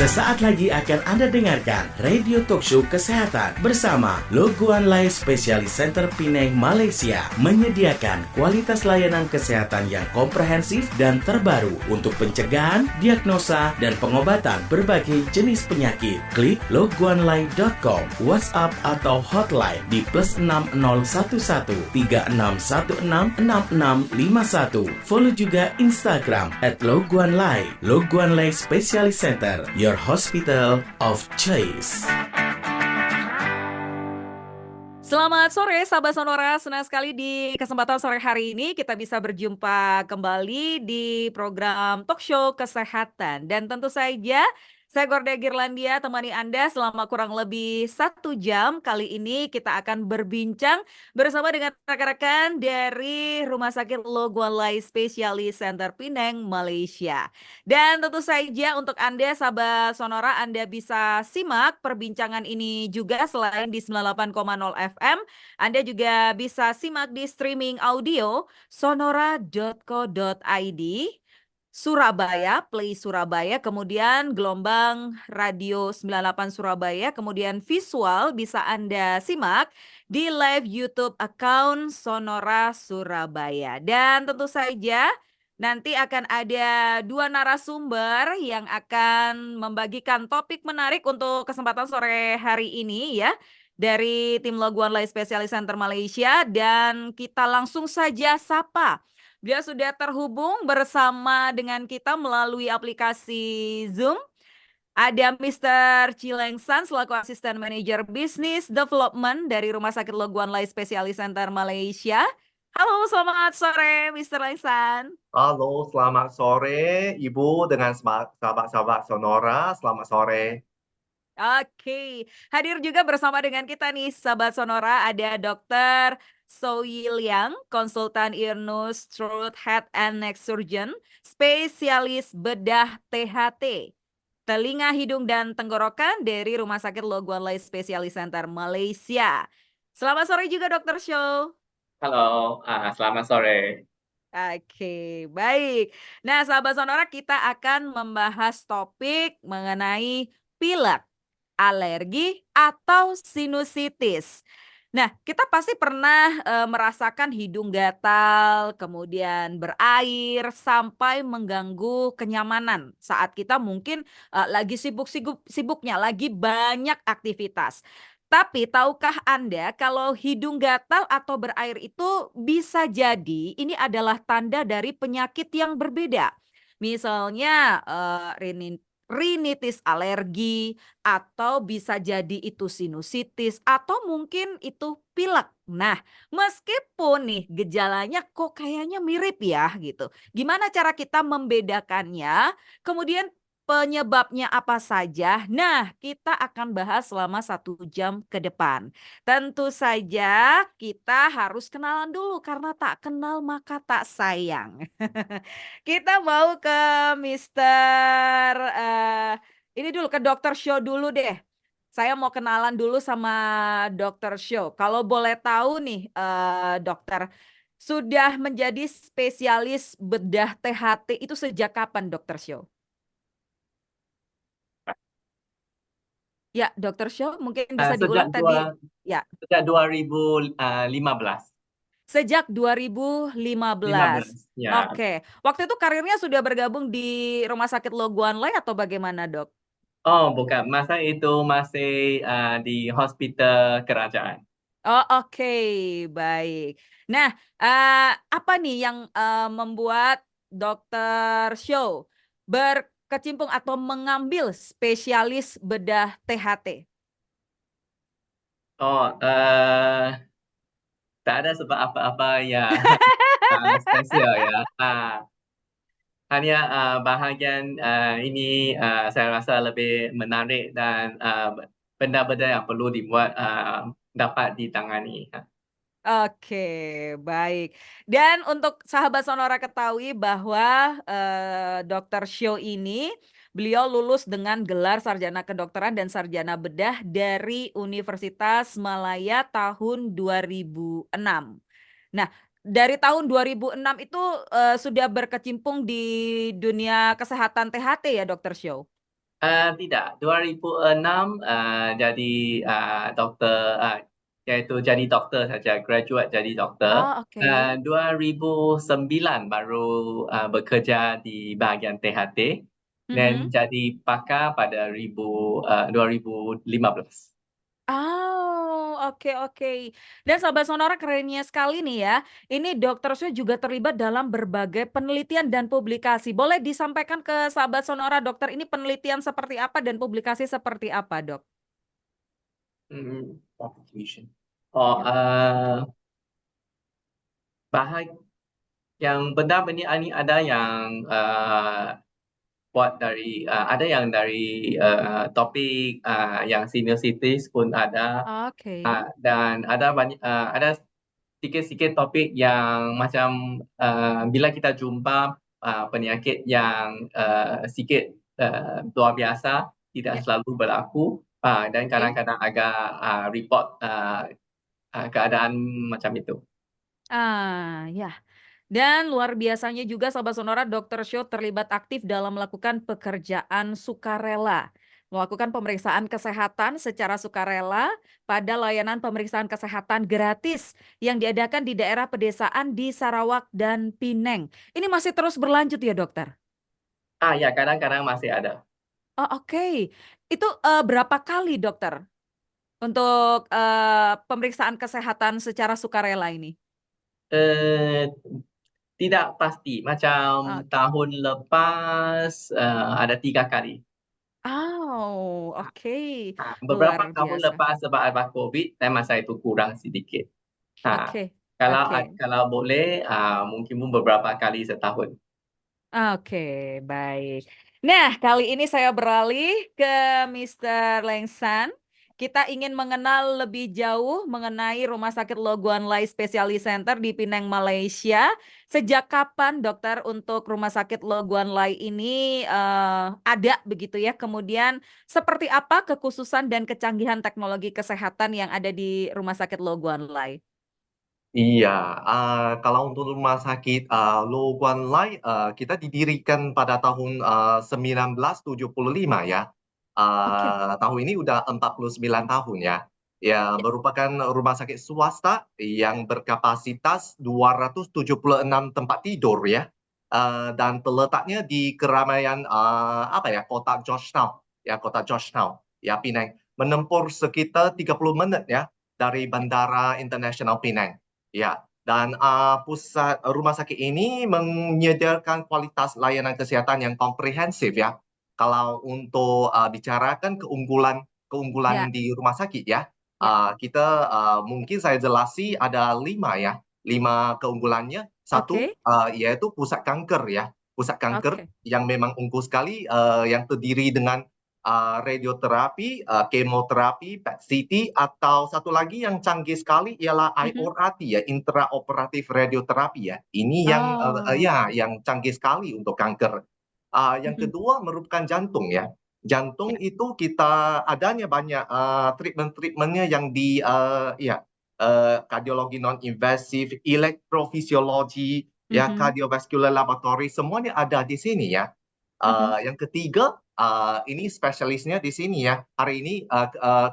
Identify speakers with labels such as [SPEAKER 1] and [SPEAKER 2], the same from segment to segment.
[SPEAKER 1] Sesaat lagi akan Anda dengarkan Radio Talk Show Kesehatan bersama Lo Guan Lai Specialist Center Penang, Malaysia, menyediakan kualitas layanan kesehatan yang komprehensif dan terbaru untuk pencegahan, diagnosa, dan pengobatan berbagai jenis penyakit. Klik loguanlai.com, WhatsApp atau hotline di +6011 36166651. Follow juga Instagram @loguanlai. Lo Guan Lai Specialist Center, your hospital of choice.
[SPEAKER 2] Selamat sore sahabat Sonora, senang sekali di kesempatan sore hari ini kita bisa berjumpa kembali di program Talk Show Kesehatan. Dan tentu saja saya Gordia Girlandia temani Anda selama kurang lebih 1 jam. Kali ini kita akan berbincang bersama dengan rekan-rekan dari Rumah Sakit Lo Guan Lai Specialist Center Penang, Malaysia. Dan tentu saja untuk Anda sahabat Sonora, Anda bisa simak perbincangan ini juga selain di 98,0 FM. Anda juga bisa simak di streaming audio sonora.co.id, Surabaya, Play Surabaya, kemudian gelombang radio 98 Surabaya, kemudian visual bisa Anda simak di live YouTube account Sonora Surabaya. Dan tentu saja nanti akan ada 2 narasumber yang akan membagikan topik menarik untuk kesempatan sore hari ini ya, dari tim Lo Guan Lai Specialist Center Malaysia, dan kita langsung saja sapa. Dia sudah terhubung bersama dengan kita melalui aplikasi Zoom. Ada Mr. Chileng San selaku Asisten Manajer Business Development dari Rumah Sakit Lo Guan Lai Specialist Center Malaysia. Halo, selamat sore Mr. Leng San.
[SPEAKER 3] Halo, selamat sore Ibu dengan sahabat-sahabat Sonora. Selamat sore.
[SPEAKER 2] Oke, hadir juga bersama dengan kita nih sahabat Sonora, ada Dr. Soyi Liang, konsultan ear nose throat head and neck surgeon, spesialis bedah THT, telinga, hidung, dan tenggorokan dari Rumah Sakit Lo Guan Lai Specialist Center Malaysia. Selamat sore juga Dr. Show.
[SPEAKER 3] Halo, selamat sore.
[SPEAKER 2] Oke, baik. Nah, sahabat Sonora, kita akan membahas topik mengenai pilek, alergi, atau sinusitis. Nah, kita pasti pernah merasakan hidung gatal, kemudian berair, sampai mengganggu kenyamanan saat kita mungkin lagi sibuk-sibuknya, lagi banyak aktivitas. Tapi tahukah Anda kalau hidung gatal atau berair itu bisa jadi ini adalah tanda dari penyakit yang berbeda. Misalnya rinitis alergi, atau bisa jadi itu sinusitis, atau mungkin itu pilek. Nah, meskipun nih gejalanya kok kayaknya mirip ya gitu. Gimana cara kita membedakannya? Kemudian penyebabnya apa saja? Nah, kita akan bahas selama 1 jam ke depan. Tentu saja kita harus kenalan dulu karena tak kenal maka tak sayang. Kita mau ke Mister ini dulu, ke Dokter Show dulu deh. Saya mau kenalan dulu sama Dokter Show. Kalau boleh tahu nih, dokter, sudah menjadi spesialis bedah THT itu sejak kapan, Dokter Show? Ya, Dokter Show mungkin bisa diulang tadi. Ya.
[SPEAKER 3] Sejak 2015.
[SPEAKER 2] Sejak 2015.
[SPEAKER 3] 15, ya.
[SPEAKER 2] Oke. Waktu itu karirnya sudah bergabung di Rumah Sakit Lo Guan Lai atau bagaimana, Dok?
[SPEAKER 3] Oh, bukan. Masa itu masih di hospital kerajaan.
[SPEAKER 2] Oh, oke, baik. Nah, apa nih yang membuat Dokter Show berkecimpung atau mengambil spesialis bedah THT?
[SPEAKER 3] Oh, tak ada sebab apa-apa yang spesial ya. Hanya bahagian ini saya rasa lebih menarik dan benda-benda yang perlu dibuat dapat ditangani.
[SPEAKER 2] Oke, baik. Dan untuk sahabat Sonora ketahui bahwa Dokter Show ini beliau lulus dengan gelar sarjana kedokteran dan sarjana bedah dari Universitas Malaya tahun 2006. Nah, dari tahun 2006 itu sudah berkecimpung di dunia kesehatan THT ya, Dokter Show?
[SPEAKER 4] Tidak, 2006 jadi doktor, yaitu jadi doktor saja, graduate jadi doktor.
[SPEAKER 2] Oh, oke.
[SPEAKER 4] 2009 baru bekerja di bahagian THT dan
[SPEAKER 2] Mhm.
[SPEAKER 4] jadi pakar pada 2015.
[SPEAKER 2] Oh, oke oke. Dan sahabat Sonora kerennya sekali nih ya. Ini Dokter Syu juga terlibat dalam berbagai penelitian dan publikasi. Boleh disampaikan ke sahabat Sonora, Dokter, ini penelitian seperti apa dan publikasi seperti apa, Dok?
[SPEAKER 4] Publication. Oh,
[SPEAKER 2] Ya.
[SPEAKER 4] yang benar-benar ini ada yang buat dari ada yang dari topik yang sinusitis pun ada.
[SPEAKER 2] Oke.
[SPEAKER 4] Dan ada banyak ada sikit-sikit topik yang macam bila kita jumpa penyakit yang sikit luar biasa tidak
[SPEAKER 2] Ya,
[SPEAKER 4] selalu berlaku dan
[SPEAKER 2] oke.
[SPEAKER 4] kadang-kadang agak report keadaan macam itu.
[SPEAKER 2] Ya. Dan luar biasanya juga Sobat Sonora, Dokter Syo terlibat aktif dalam melakukan pekerjaan sukarela. Melakukan pemeriksaan kesehatan secara sukarela pada layanan pemeriksaan kesehatan gratis yang diadakan di daerah pedesaan di Sarawak dan Pineng. Ini masih terus berlanjut ya, Dokter?
[SPEAKER 4] Ya, kadang-kadang masih ada.
[SPEAKER 2] Oh, oke. Itu berapa kali, Dokter, untuk pemeriksaan kesehatan secara sukarela ini?
[SPEAKER 4] Eh, Tidak pasti, macam
[SPEAKER 2] Oke.
[SPEAKER 4] tahun lepas ada 3 kali.
[SPEAKER 2] Oh, oke.
[SPEAKER 4] Beberapa
[SPEAKER 2] Luar
[SPEAKER 4] tahun
[SPEAKER 2] biasa.
[SPEAKER 4] lepas sebab ada COVID, dan masa itu kurang sedikit. Ah,
[SPEAKER 2] Oke,
[SPEAKER 4] kalau
[SPEAKER 2] oke.
[SPEAKER 4] kalau boleh, mungkin pun beberapa kali setahun.
[SPEAKER 2] Oke, baik. Nah, kali ini saya beralih ke Mr. Lengsan. Kita ingin mengenal lebih jauh mengenai Rumah Sakit Loguan Lai Specialist Center di Penang, Malaysia. Sejak kapan, Dokter, untuk Rumah Sakit Loguan Lai ini ada begitu ya? Kemudian seperti apa kekhususan dan kecanggihan teknologi kesehatan yang ada di Rumah Sakit Loguan Lai?
[SPEAKER 3] Iya, kalau untuk rumah sakit Lo Guan Lai, kita didirikan pada tahun 1975 ya.
[SPEAKER 2] Oke,
[SPEAKER 3] Tahun ini udah 49 tahun ya. Ya,
[SPEAKER 2] ya,
[SPEAKER 3] merupakan rumah sakit swasta yang berkapasitas 276 tempat tidur ya. Dan terletaknya di keramaian kota Georgetown, ya kota Georgetown, ya Penang. Menempuh sekitar 30 menit ya dari
[SPEAKER 2] ya.
[SPEAKER 3] Bandara Internasional Penang. Ya, dan pusat rumah sakit ini menyediakan kualitas layanan kesehatan yang komprehensif ya. Kalau untuk bicarakan keunggulan
[SPEAKER 2] Ya,
[SPEAKER 3] di rumah sakit ya,
[SPEAKER 2] ya.
[SPEAKER 3] kita mungkin saya jelasi ada 5 ya, 5 keunggulannya. Satu
[SPEAKER 2] Oke,
[SPEAKER 3] yaitu pusat kanker ya, pusat kanker
[SPEAKER 2] oke.
[SPEAKER 3] yang memang unggul sekali, yang terdiri dengan radioterapi, kemoterapi, PET CT, atau satu lagi yang canggih sekali ialah
[SPEAKER 2] Mhm.
[SPEAKER 3] IORT ya, intraoperatif radioterapi ya. Ini yang
[SPEAKER 2] Oh.
[SPEAKER 3] ya yang canggih sekali untuk kanker. Yang
[SPEAKER 2] Mhm.
[SPEAKER 3] kedua merupakan jantung ya.
[SPEAKER 2] Ya,
[SPEAKER 3] Jantung itu kita adanya banyak treatment-treatmentnya yang di kardiologi non-invasif, elektrofisiologi, ya
[SPEAKER 2] mhm,
[SPEAKER 3] cardiovascular laboratory, semuanya ada di sini ya.
[SPEAKER 2] mhm.
[SPEAKER 3] Yang ketiga, ini spesialisnya di sini ya. Hari ini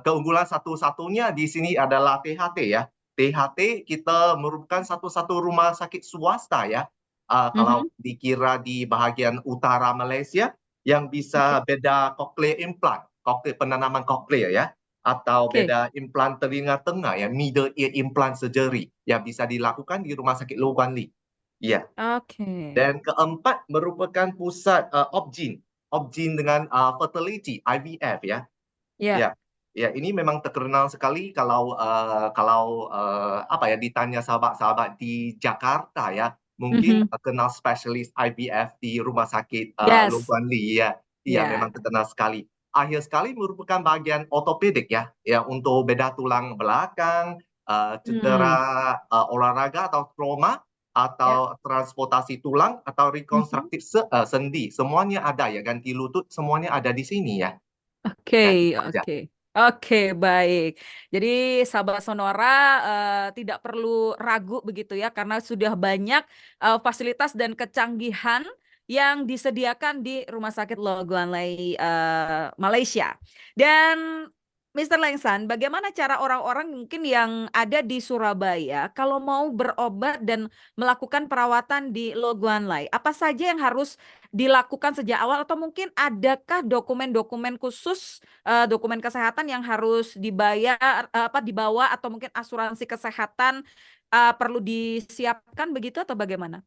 [SPEAKER 3] keunggulan satu-satunya di sini adalah THT ya. THT kita merupakan satu-satu rumah sakit swasta ya. Kalau
[SPEAKER 2] Mhm.
[SPEAKER 3] dikira di bahagian utara Malaysia yang
[SPEAKER 2] Oke,
[SPEAKER 3] bisa beda cochlear implant, penanaman cochlear ya, atau
[SPEAKER 2] oke,
[SPEAKER 3] beda implan telinga tengah ya, middle ear implant surgery yang bisa dilakukan di Rumah Sakit Low Guan Li. Ya.
[SPEAKER 2] oke.
[SPEAKER 3] Dan keempat merupakan pusat Opgyn dengan fertility IVF ya.
[SPEAKER 2] Ya.
[SPEAKER 3] Ya. Ya, ini memang terkenal sekali kalau ditanya sahabat-sahabat di Jakarta ya, mungkin
[SPEAKER 2] Mhm.
[SPEAKER 3] kenal spesialis IVF di Rumah Sakit Low
[SPEAKER 2] Yes.
[SPEAKER 3] Guan Li ya. Iya,
[SPEAKER 2] Ya.
[SPEAKER 3] memang terkenal sekali. Akhir sekali merupakan bagian ortopedik ya, ya untuk bedah tulang belakang, cedera
[SPEAKER 2] Hmm.
[SPEAKER 3] olahraga atau trauma,
[SPEAKER 2] Ya.
[SPEAKER 3] atau transportasi tulang atau
[SPEAKER 2] Mhm.
[SPEAKER 3] rekonstruktif sendi, semuanya ada ya, ganti lutut semuanya ada di sini ya.
[SPEAKER 2] Oke,
[SPEAKER 3] Ya, itu aja.
[SPEAKER 2] oke. Oke, baik. Jadi sahabat Sonora tidak perlu ragu begitu ya karena sudah banyak fasilitas dan kecanggihan yang disediakan di Rumah Sakit Loguan Lai Malaysia. Dan Mr. Lengsan, bagaimana cara orang-orang mungkin yang ada di Surabaya kalau mau berobat dan melakukan perawatan di Loguan Lai? Apa saja yang harus dilakukan sejak awal atau mungkin adakah dokumen-dokumen khusus, dokumen kesehatan yang harus dibawa atau mungkin asuransi kesehatan perlu disiapkan begitu atau bagaimana?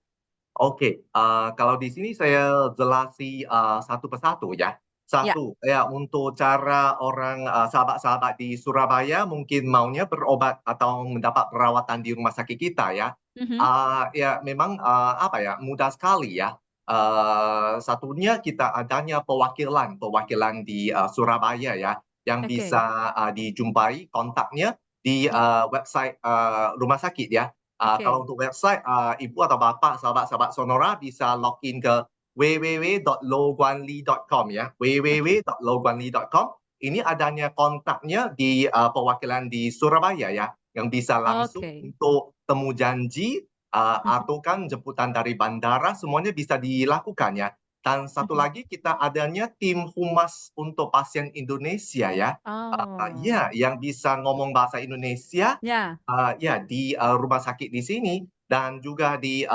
[SPEAKER 3] Oke, kalau di sini saya jelasi satu persatu ya.
[SPEAKER 2] Ya.
[SPEAKER 3] Satu, ya untuk cara orang sahabat-sahabat di Surabaya mungkin maunya berobat atau mendapat perawatan di rumah sakit kita ya.
[SPEAKER 2] Mhm.
[SPEAKER 3] Ya memang apa ya mudah sekali ya. Satunya kita adanya perwakilan di Surabaya ya yang
[SPEAKER 2] Oke.
[SPEAKER 3] bisa dijumpai kontaknya di
[SPEAKER 2] Ya.
[SPEAKER 3] website rumah sakit ya. Kalau
[SPEAKER 2] Oke.
[SPEAKER 3] untuk website, ibu atau bapa sahabat-sahabat Sonora bisa login ke www.loguanli.com ya,
[SPEAKER 2] Oke.
[SPEAKER 3] www.loguanli.com. Ini adanya kontaknya di perwakilan di Surabaya ya, yang bisa langsung
[SPEAKER 2] Oke.
[SPEAKER 3] untuk temu janji
[SPEAKER 2] Mhm.
[SPEAKER 3] atau kan jemputan dari bandara semuanya bisa dilakukan ya. Dan satu
[SPEAKER 2] Mhm.
[SPEAKER 3] lagi kita adanya tim humas untuk pasien Indonesia ya.
[SPEAKER 2] Oh.
[SPEAKER 3] Ya, yang bisa ngomong bahasa Indonesia
[SPEAKER 2] Ya.
[SPEAKER 3] ya di rumah sakit di sini dan juga di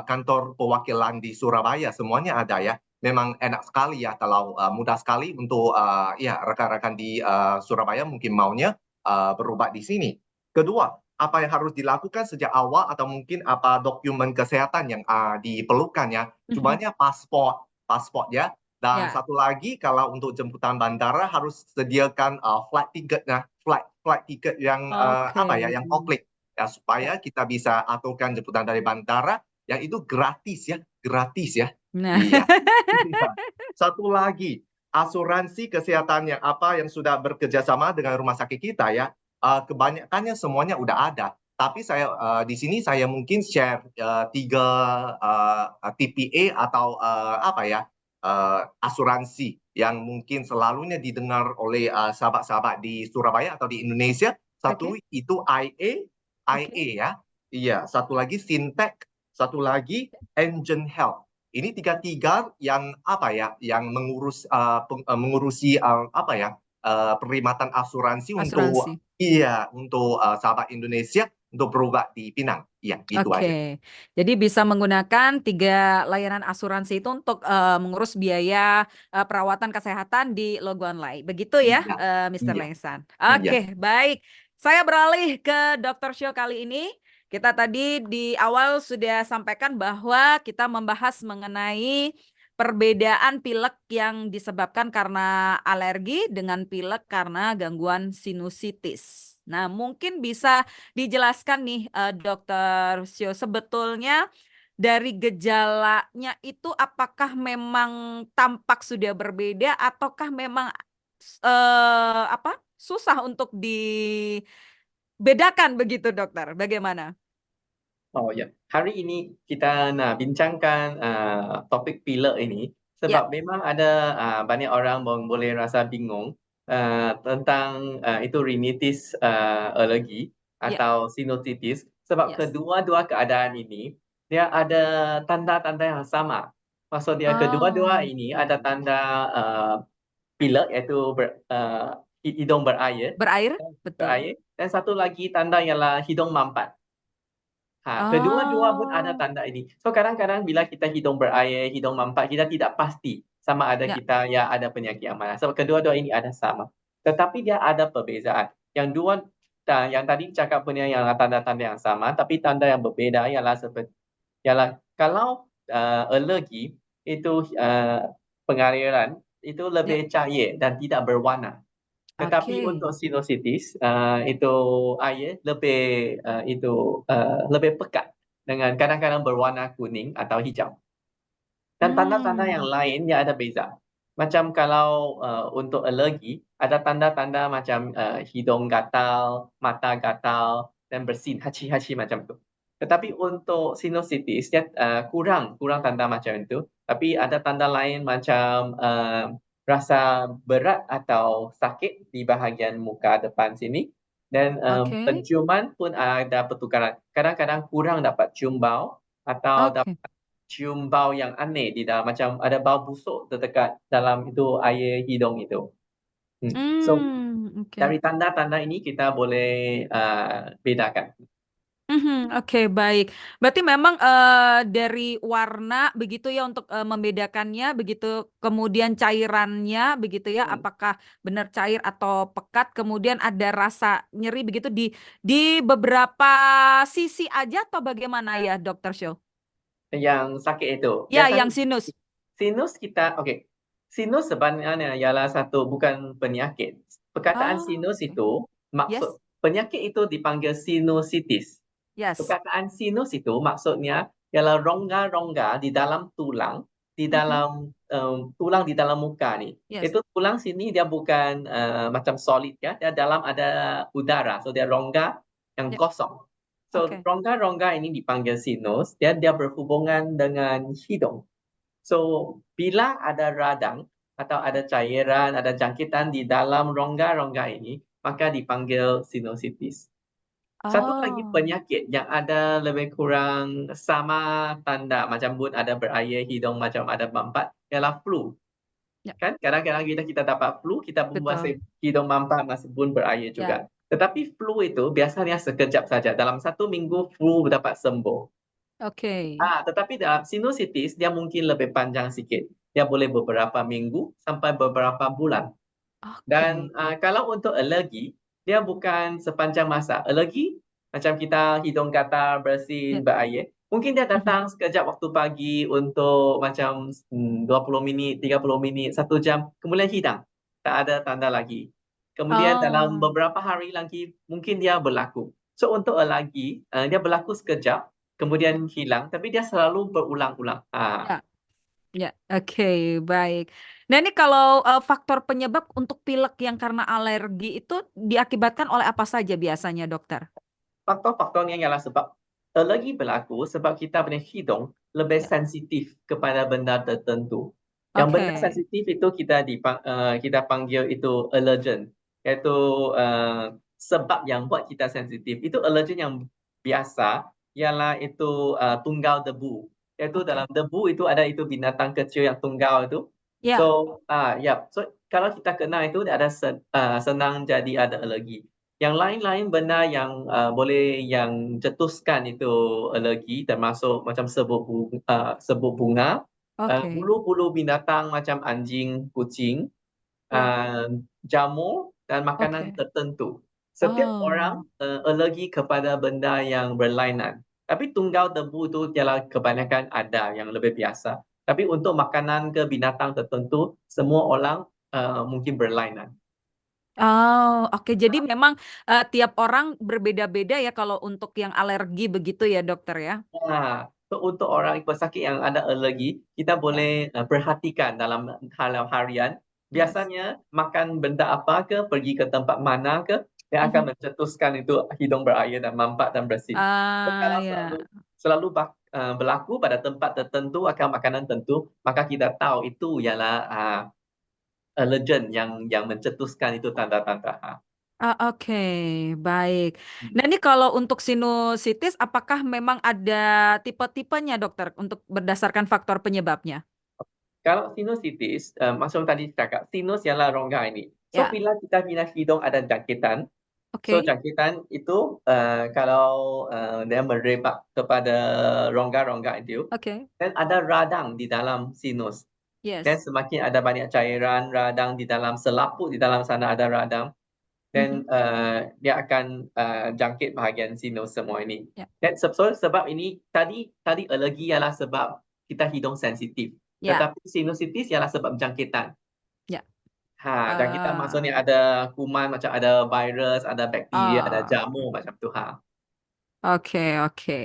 [SPEAKER 3] kantor perwakilan di Surabaya semuanya ada ya. Memang enak sekali ya kalau mudah sekali untuk ya rekan-rekan di Surabaya mungkin maunya berobat di sini. Kedua, apa yang harus dilakukan sejak awal atau mungkin apa dokumen kesehatan yang diperlukan ya.
[SPEAKER 2] Mhm.
[SPEAKER 3] Cumanya pasport ya. Dan
[SPEAKER 2] Ya.
[SPEAKER 3] satu lagi kalau untuk jemputan bandara harus sediakan flight ticket flight ticket yang
[SPEAKER 2] Oke.
[SPEAKER 3] apa ya yang komplit ya
[SPEAKER 2] Ya.
[SPEAKER 3] supaya kita bisa aturkan jemputan dari bandara yang itu gratis ya.
[SPEAKER 2] Nah.
[SPEAKER 3] Iya. Satu lagi asuransi kesehatan yang apa yang sudah bekerja sama dengan rumah sakit kita ya. Kebanyakannya semuanya udah ada. Tapi saya di sini saya mungkin share 3 TPA atau apa ya asuransi yang mungkin selalunya didengar oleh sahabat-sahabat di Surabaya atau di Indonesia. Satu
[SPEAKER 2] Oke.
[SPEAKER 3] itu IA
[SPEAKER 2] Oke.
[SPEAKER 3] ya. Iya, satu lagi Fintech, satu lagi Engine Health. Ini tiga-tiga yang apa ya, yang mengurusi apa ya, perkhidmatan asuransi untuk
[SPEAKER 2] Asuransi.
[SPEAKER 3] iya, untuk sahabat Indonesia untuk berobat di Pinang. Iya, itu aja.
[SPEAKER 2] Oke. Jadi bisa menggunakan 3 layanan asuransi itu untuk mengurus biaya perawatan kesehatan di Loguan Lai. Begitu ya,
[SPEAKER 3] Iya,
[SPEAKER 2] Mr.
[SPEAKER 3] iya,
[SPEAKER 2] Lengsan.
[SPEAKER 3] iya.
[SPEAKER 2] Oke, baik. Saya beralih ke Dokter Show kali ini. Kita tadi di awal sudah sampaikan bahwa kita membahas mengenai perbedaan pilek yang disebabkan karena alergi dengan pilek karena gangguan sinusitis. Nah, mungkin bisa dijelaskan nih, Dokter Syo, sebetulnya dari gejalanya itu apakah memang tampak sudah berbeda ataukah memang, susah untuk dibedakan begitu, Dokter? Bagaimana?
[SPEAKER 4] Oh ya, hari ini kita nak bincangkan topik pilek ini
[SPEAKER 2] Ya,
[SPEAKER 4] sebab memang ada banyak orang boleh rasa bingung tentang itu rinitis alergi
[SPEAKER 2] ya,
[SPEAKER 4] atau sinusitis sebab
[SPEAKER 2] yes.
[SPEAKER 4] kedua-dua keadaan ini dia ada tanda-tanda yang sama. Maksud dia kedua-dua
[SPEAKER 2] Oh,
[SPEAKER 4] ini ada tanda pilek iaitu hidung berair,
[SPEAKER 2] berair? Betul.
[SPEAKER 4] dan satu lagi tanda ialah hidung mampat. Kedua-dua pun ada
[SPEAKER 2] Oh,
[SPEAKER 4] tanda ini. So kadang-kadang bila kita hidung berair, hidung mampat, kita tidak pasti sama ada
[SPEAKER 2] ya,
[SPEAKER 4] kita ya ada penyakit yang mana. Sebab kedua-dua ini ada sama. Tetapi dia ada perbezaan. Yang tadi cakap punya yang tanda-tanda yang sama, tapi tanda yang berbeza ialah kalau alergi itu pengaliran itu
[SPEAKER 2] ya,
[SPEAKER 4] lebih cair dan tidak berwarna. Tetapi
[SPEAKER 2] oke.
[SPEAKER 4] untuk sinusitis, itu air lebih pekat dengan kadang-kadang berwarna kuning atau hijau. Dan tanda-tanda yang
[SPEAKER 2] Hmm,
[SPEAKER 4] lain dia ada beza. Macam kalau untuk alergi, ada tanda-tanda macam hidung gatal, mata gatal dan bersin, haci-haci macam tu. Tetapi untuk sinusitis dia kurang tanda macam itu. Tapi ada tanda lain macam rasa berat atau sakit di bahagian muka depan sini dan
[SPEAKER 2] oke.
[SPEAKER 4] penciuman pun ada pertukaran. Kadang-kadang kurang dapat cium bau atau
[SPEAKER 2] Oke.
[SPEAKER 4] cium bau yang aneh di dalam, macam ada bau busuk terdekat dalam itu air hidung itu. So
[SPEAKER 2] Oke.
[SPEAKER 4] dari tanda-tanda ini kita boleh bedakan.
[SPEAKER 2] Oke, baik. Berarti memang dari warna begitu ya untuk membedakannya begitu, kemudian cairannya begitu ya,
[SPEAKER 4] Hmm.
[SPEAKER 2] apakah benar cair atau pekat, kemudian ada rasa nyeri begitu di beberapa sisi aja atau bagaimana ya, Dokter Show?
[SPEAKER 4] Yang sakit itu
[SPEAKER 2] Ya,
[SPEAKER 4] biasanya
[SPEAKER 2] yang sinus.
[SPEAKER 4] sinus kita, sinus sebenarnya ialah bukan penyakit. Perkataan
[SPEAKER 2] Oh,
[SPEAKER 4] sinus
[SPEAKER 2] oke.
[SPEAKER 4] itu
[SPEAKER 2] Yes,
[SPEAKER 4] maksud penyakit itu dipanggil sinusitis.
[SPEAKER 2] yes.
[SPEAKER 4] Perkataan sinus itu maksudnya ialah rongga-rongga di dalam tulang, di
[SPEAKER 2] Mhm,
[SPEAKER 4] dalam tulang di dalam muka ni.
[SPEAKER 2] yes.
[SPEAKER 4] Itu tulang sini dia bukan macam solid ya, dia dalam ada udara, so dia rongga yang
[SPEAKER 2] Ya,
[SPEAKER 4] kosong. So
[SPEAKER 2] oke.
[SPEAKER 4] rongga-rongga ini dipanggil sinus, dia berhubungan dengan hidung. So bila ada radang atau ada cairan, ada jangkitan di dalam rongga-rongga ini, maka dipanggil sinusitis. Satu lagi
[SPEAKER 2] Oh,
[SPEAKER 4] penyakit yang ada lebih kurang sama tanda macam pun ada berair hidung, macam ada mampat, ialah flu.
[SPEAKER 2] ya,
[SPEAKER 4] Kan kadang-kadang kita dapat flu, kita pun
[SPEAKER 2] betul.
[SPEAKER 4] masih hidung mampat, masih pun berair
[SPEAKER 2] Ya,
[SPEAKER 4] juga. Tetapi flu itu biasanya sekejap saja, dalam 1 minggu flu dapat sembuh.
[SPEAKER 2] oke.
[SPEAKER 4] Tetapi dalam sinusitis dia mungkin lebih panjang sikit. Dia boleh beberapa minggu sampai beberapa bulan. Dan
[SPEAKER 2] Oke.
[SPEAKER 4] kalau untuk alergi, dia bukan sepanjang masa. Alergi macam kita hidung gatal,
[SPEAKER 2] Ya.
[SPEAKER 4] bersin, berair, mungkin dia
[SPEAKER 2] Mhm.
[SPEAKER 4] datang sekejap waktu pagi untuk macam 20 minit, 30 minit, 1 jam, kemudian hilang. Tak ada tanda lagi. Kemudian dalam
[SPEAKER 2] Oh,
[SPEAKER 4] beberapa hari lagi mungkin dia berlaku. So untuk alergi, dia berlaku sekejap,
[SPEAKER 2] ya,
[SPEAKER 4] kemudian hilang, tapi dia selalu berulang-ulang.
[SPEAKER 2] ya. Ya, oke, baik. Nah, ini kalau faktor penyebab untuk pilek yang karena alergi itu diakibatkan oleh apa saja biasanya, dokter?
[SPEAKER 4] Faktor-faktornya ialah sebab alergi berlaku sebab kita punya hidung lebih
[SPEAKER 2] Ya,
[SPEAKER 4] sensitif kepada benda tertentu. Yang benda
[SPEAKER 2] oke,
[SPEAKER 4] sensitif itu kita panggil itu allergen, iaitu sebab yang buat kita sensitif. Itu allergen yang biasa ialah itu tunggal debu. Iaitu
[SPEAKER 2] oke.
[SPEAKER 4] dalam debu itu ada itu binatang kecil yang tunggal itu.
[SPEAKER 2] Ya,
[SPEAKER 4] So, so kalau kita kena itu dia ada senang jadi ada alergi. Yang lain-lain benda yang boleh yang cetuskan itu alergi termasuk macam serbuk bunga,
[SPEAKER 2] oke,
[SPEAKER 4] bulu-bulu binatang macam anjing, kucing,
[SPEAKER 2] ya,
[SPEAKER 4] jamur dan makanan
[SPEAKER 2] oke.
[SPEAKER 4] tertentu. Setiap
[SPEAKER 2] Oh,
[SPEAKER 4] orang alergi kepada benda yang berlainan. Tapi tunggal debu itu ialah kebanyakan ada yang lebih biasa. Tapi untuk makanan ke binatang tertentu, semua orang mungkin berlainan.
[SPEAKER 2] oh, oke. Jadi memang tiap orang berbeda-beda ya kalau untuk yang alergi begitu ya, dokter ya?
[SPEAKER 4] So untuk orang pesakit yang ada alergi, kita
[SPEAKER 2] Ya,
[SPEAKER 4] boleh perhatikan dalam hal harian.
[SPEAKER 2] yes.
[SPEAKER 4] Biasanya makan benda apa ke, pergi ke tempat mana ke, yang
[SPEAKER 2] Mhm.
[SPEAKER 4] akan mencetuskan itu hidung berair dan mampat dan bersin. So, kalau
[SPEAKER 2] Ya.
[SPEAKER 4] selalu berlaku pada tempat tertentu akan makanan tentu, maka kita tahu itu ialah allergen yang mencetuskan itu tanda-tanda.
[SPEAKER 2] Oke, baik. Nah, ini kalau untuk sinusitis, apakah memang ada tipe-tipenya, dokter, untuk berdasarkan faktor penyebabnya?
[SPEAKER 4] Kalau sinusitis, macam tadi cakap, sinus ialah rongga ini. So
[SPEAKER 2] Ya,
[SPEAKER 4] bila kita punya hidung ada jangkitan, so
[SPEAKER 2] oke,
[SPEAKER 4] jangkitan itu kalau dia merebak kepada rongga-rongga itu,
[SPEAKER 2] oke,
[SPEAKER 4] dan ada radang di dalam sinus. Dan
[SPEAKER 2] yes.
[SPEAKER 4] semakin ada banyak cairan, radang di dalam selaput di dalam sana ada radang, dan
[SPEAKER 2] Mhm,
[SPEAKER 4] dia akan jangkit bahagian sinus semua ini.
[SPEAKER 2] ya,
[SPEAKER 4] Dan sebab ini tadi alergi ialah sebab kita hidung sensitif.
[SPEAKER 2] ya,
[SPEAKER 4] Tetapi sinusitis ialah sebab jangkitan.
[SPEAKER 2] ya.
[SPEAKER 4] Jangkitan
[SPEAKER 2] Eh,
[SPEAKER 4] maksudnya ada kuman, macam ada virus, ada bakteria, ada
[SPEAKER 2] oh,
[SPEAKER 4] jamur macam tu.
[SPEAKER 2] oke, oke.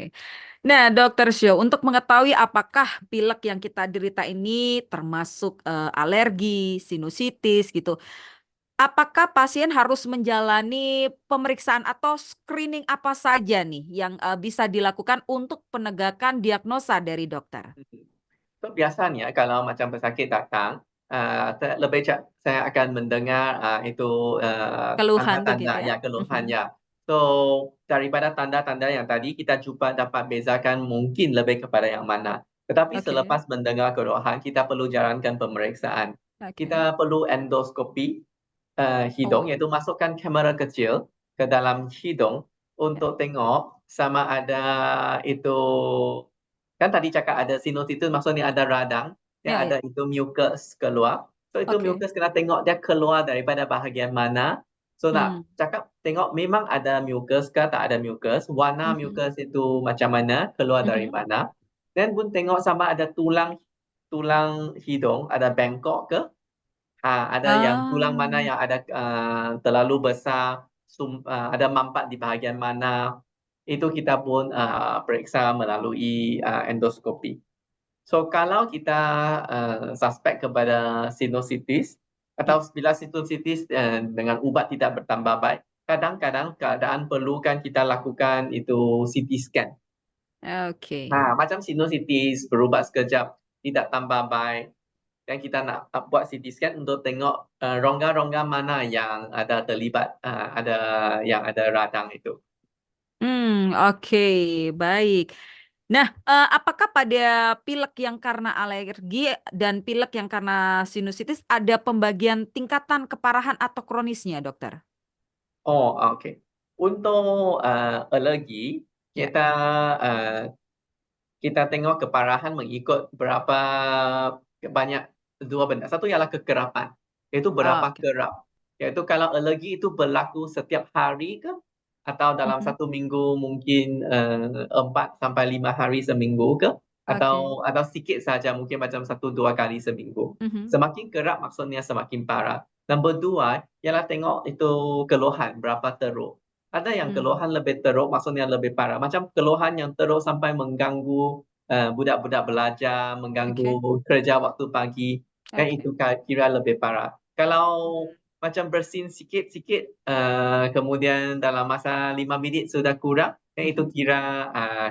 [SPEAKER 2] Nah, dokter Syo, untuk mengetahui apakah pilek yang kita derita ini termasuk alergi, sinusitis gitu, apakah pasien harus menjalani pemeriksaan atau screening apa saja nih yang bisa dilakukan untuk penegakan diagnosa dari dokter?
[SPEAKER 4] So biasanya kalau macam pesakit datang, saya akan mendengar itu
[SPEAKER 2] Keluhan begitu
[SPEAKER 4] tanda-tanda
[SPEAKER 2] ya?
[SPEAKER 4] ya
[SPEAKER 2] Mhm.
[SPEAKER 4] keluhannya. So daripada tanda-tanda yang tadi kita cuba dapat bezakan mungkin lebih kepada yang mana. Tetapi
[SPEAKER 2] Oke.
[SPEAKER 4] selepas mendengar keluhan, kita perlu jalankan pemeriksaan.
[SPEAKER 2] Oke.
[SPEAKER 4] Kita perlu endoskopi hidung,
[SPEAKER 2] Oh,
[SPEAKER 4] iaitu masukkan kamera kecil ke dalam hidung
[SPEAKER 2] ya.
[SPEAKER 4] untuk tengok sama ada itu, kan tadi cakap ada sinusitis, maksudnya ada radang,
[SPEAKER 2] Ya,
[SPEAKER 4] ada
[SPEAKER 2] ya.
[SPEAKER 4] itu mucus keluar. So itu
[SPEAKER 2] Oke.
[SPEAKER 4] mucus kena tengok dia keluar daripada bahagian mana. So nak
[SPEAKER 2] Hmm.
[SPEAKER 4] cakap tengok memang ada mucus ke tak ada mucus, warna
[SPEAKER 2] Mhm.
[SPEAKER 4] mucus itu macam mana, keluar dari
[SPEAKER 2] Mhm.
[SPEAKER 4] mana. Dan pun tengok sama ada tulang hidung ada bengkok ke. Ada yang tulang mana
[SPEAKER 2] Ah,
[SPEAKER 4] yang ada terlalu besar, ada mampat di bahagian mana. Itu kita pun periksa melalui endoskopi. So kalau kita suspek kepada sinusitis
[SPEAKER 2] ya.
[SPEAKER 4] atau bila sinusitis dengan ubat tidak bertambah baik, kadang-kadang keadaan perlukan kita lakukan itu CT scan.
[SPEAKER 2] Oke.
[SPEAKER 4] Macam sinusitis berubat sekejap tidak tambah baik, dan kita nak buat CT scan untuk tengok rongga-rongga mana yang ada terlibat, yang ada radang itu.
[SPEAKER 2] Oke, baik. Nah, apakah pada pilek yang karena alergi dan pilek yang karena sinusitis ada pembagian tingkatan keparahan atau kronisnya, dokter?
[SPEAKER 4] Oh, okey. Untuk alergi,
[SPEAKER 2] Ya.
[SPEAKER 4] uh, kita tengok keparahan mengikut berapa banyak dua benda. Satu ialah kekerapan, iaitu berapa
[SPEAKER 2] Oke.
[SPEAKER 4] kerap. Iaitu kalau alergi itu berlaku setiap hari ke, atau dalam
[SPEAKER 2] Mhm.
[SPEAKER 4] 1 minggu mungkin 4 sampai 5 hari seminggu ke,
[SPEAKER 2] Oke.
[SPEAKER 4] atau sikit saja mungkin macam 1-2 kali seminggu.
[SPEAKER 2] Mhm.
[SPEAKER 4] Semakin kerap maksudnya semakin parah. Nombor 2 ialah tengok itu keluhan berapa teruk. Ada yang
[SPEAKER 2] Hmm.
[SPEAKER 4] keluhan lebih teruk, maksudnya lebih parah. Macam keluhan yang teruk sampai mengganggu budak-budak belajar,
[SPEAKER 2] Oke.
[SPEAKER 4] mengganggu kerja waktu pagi, dan
[SPEAKER 2] Oke.
[SPEAKER 4] itu kira lebih parah. Kalau macam bersin sikit-sikit, kemudian dalam masa 5 minit sudah kurang, dan itu
[SPEAKER 2] Mhm.
[SPEAKER 4] kira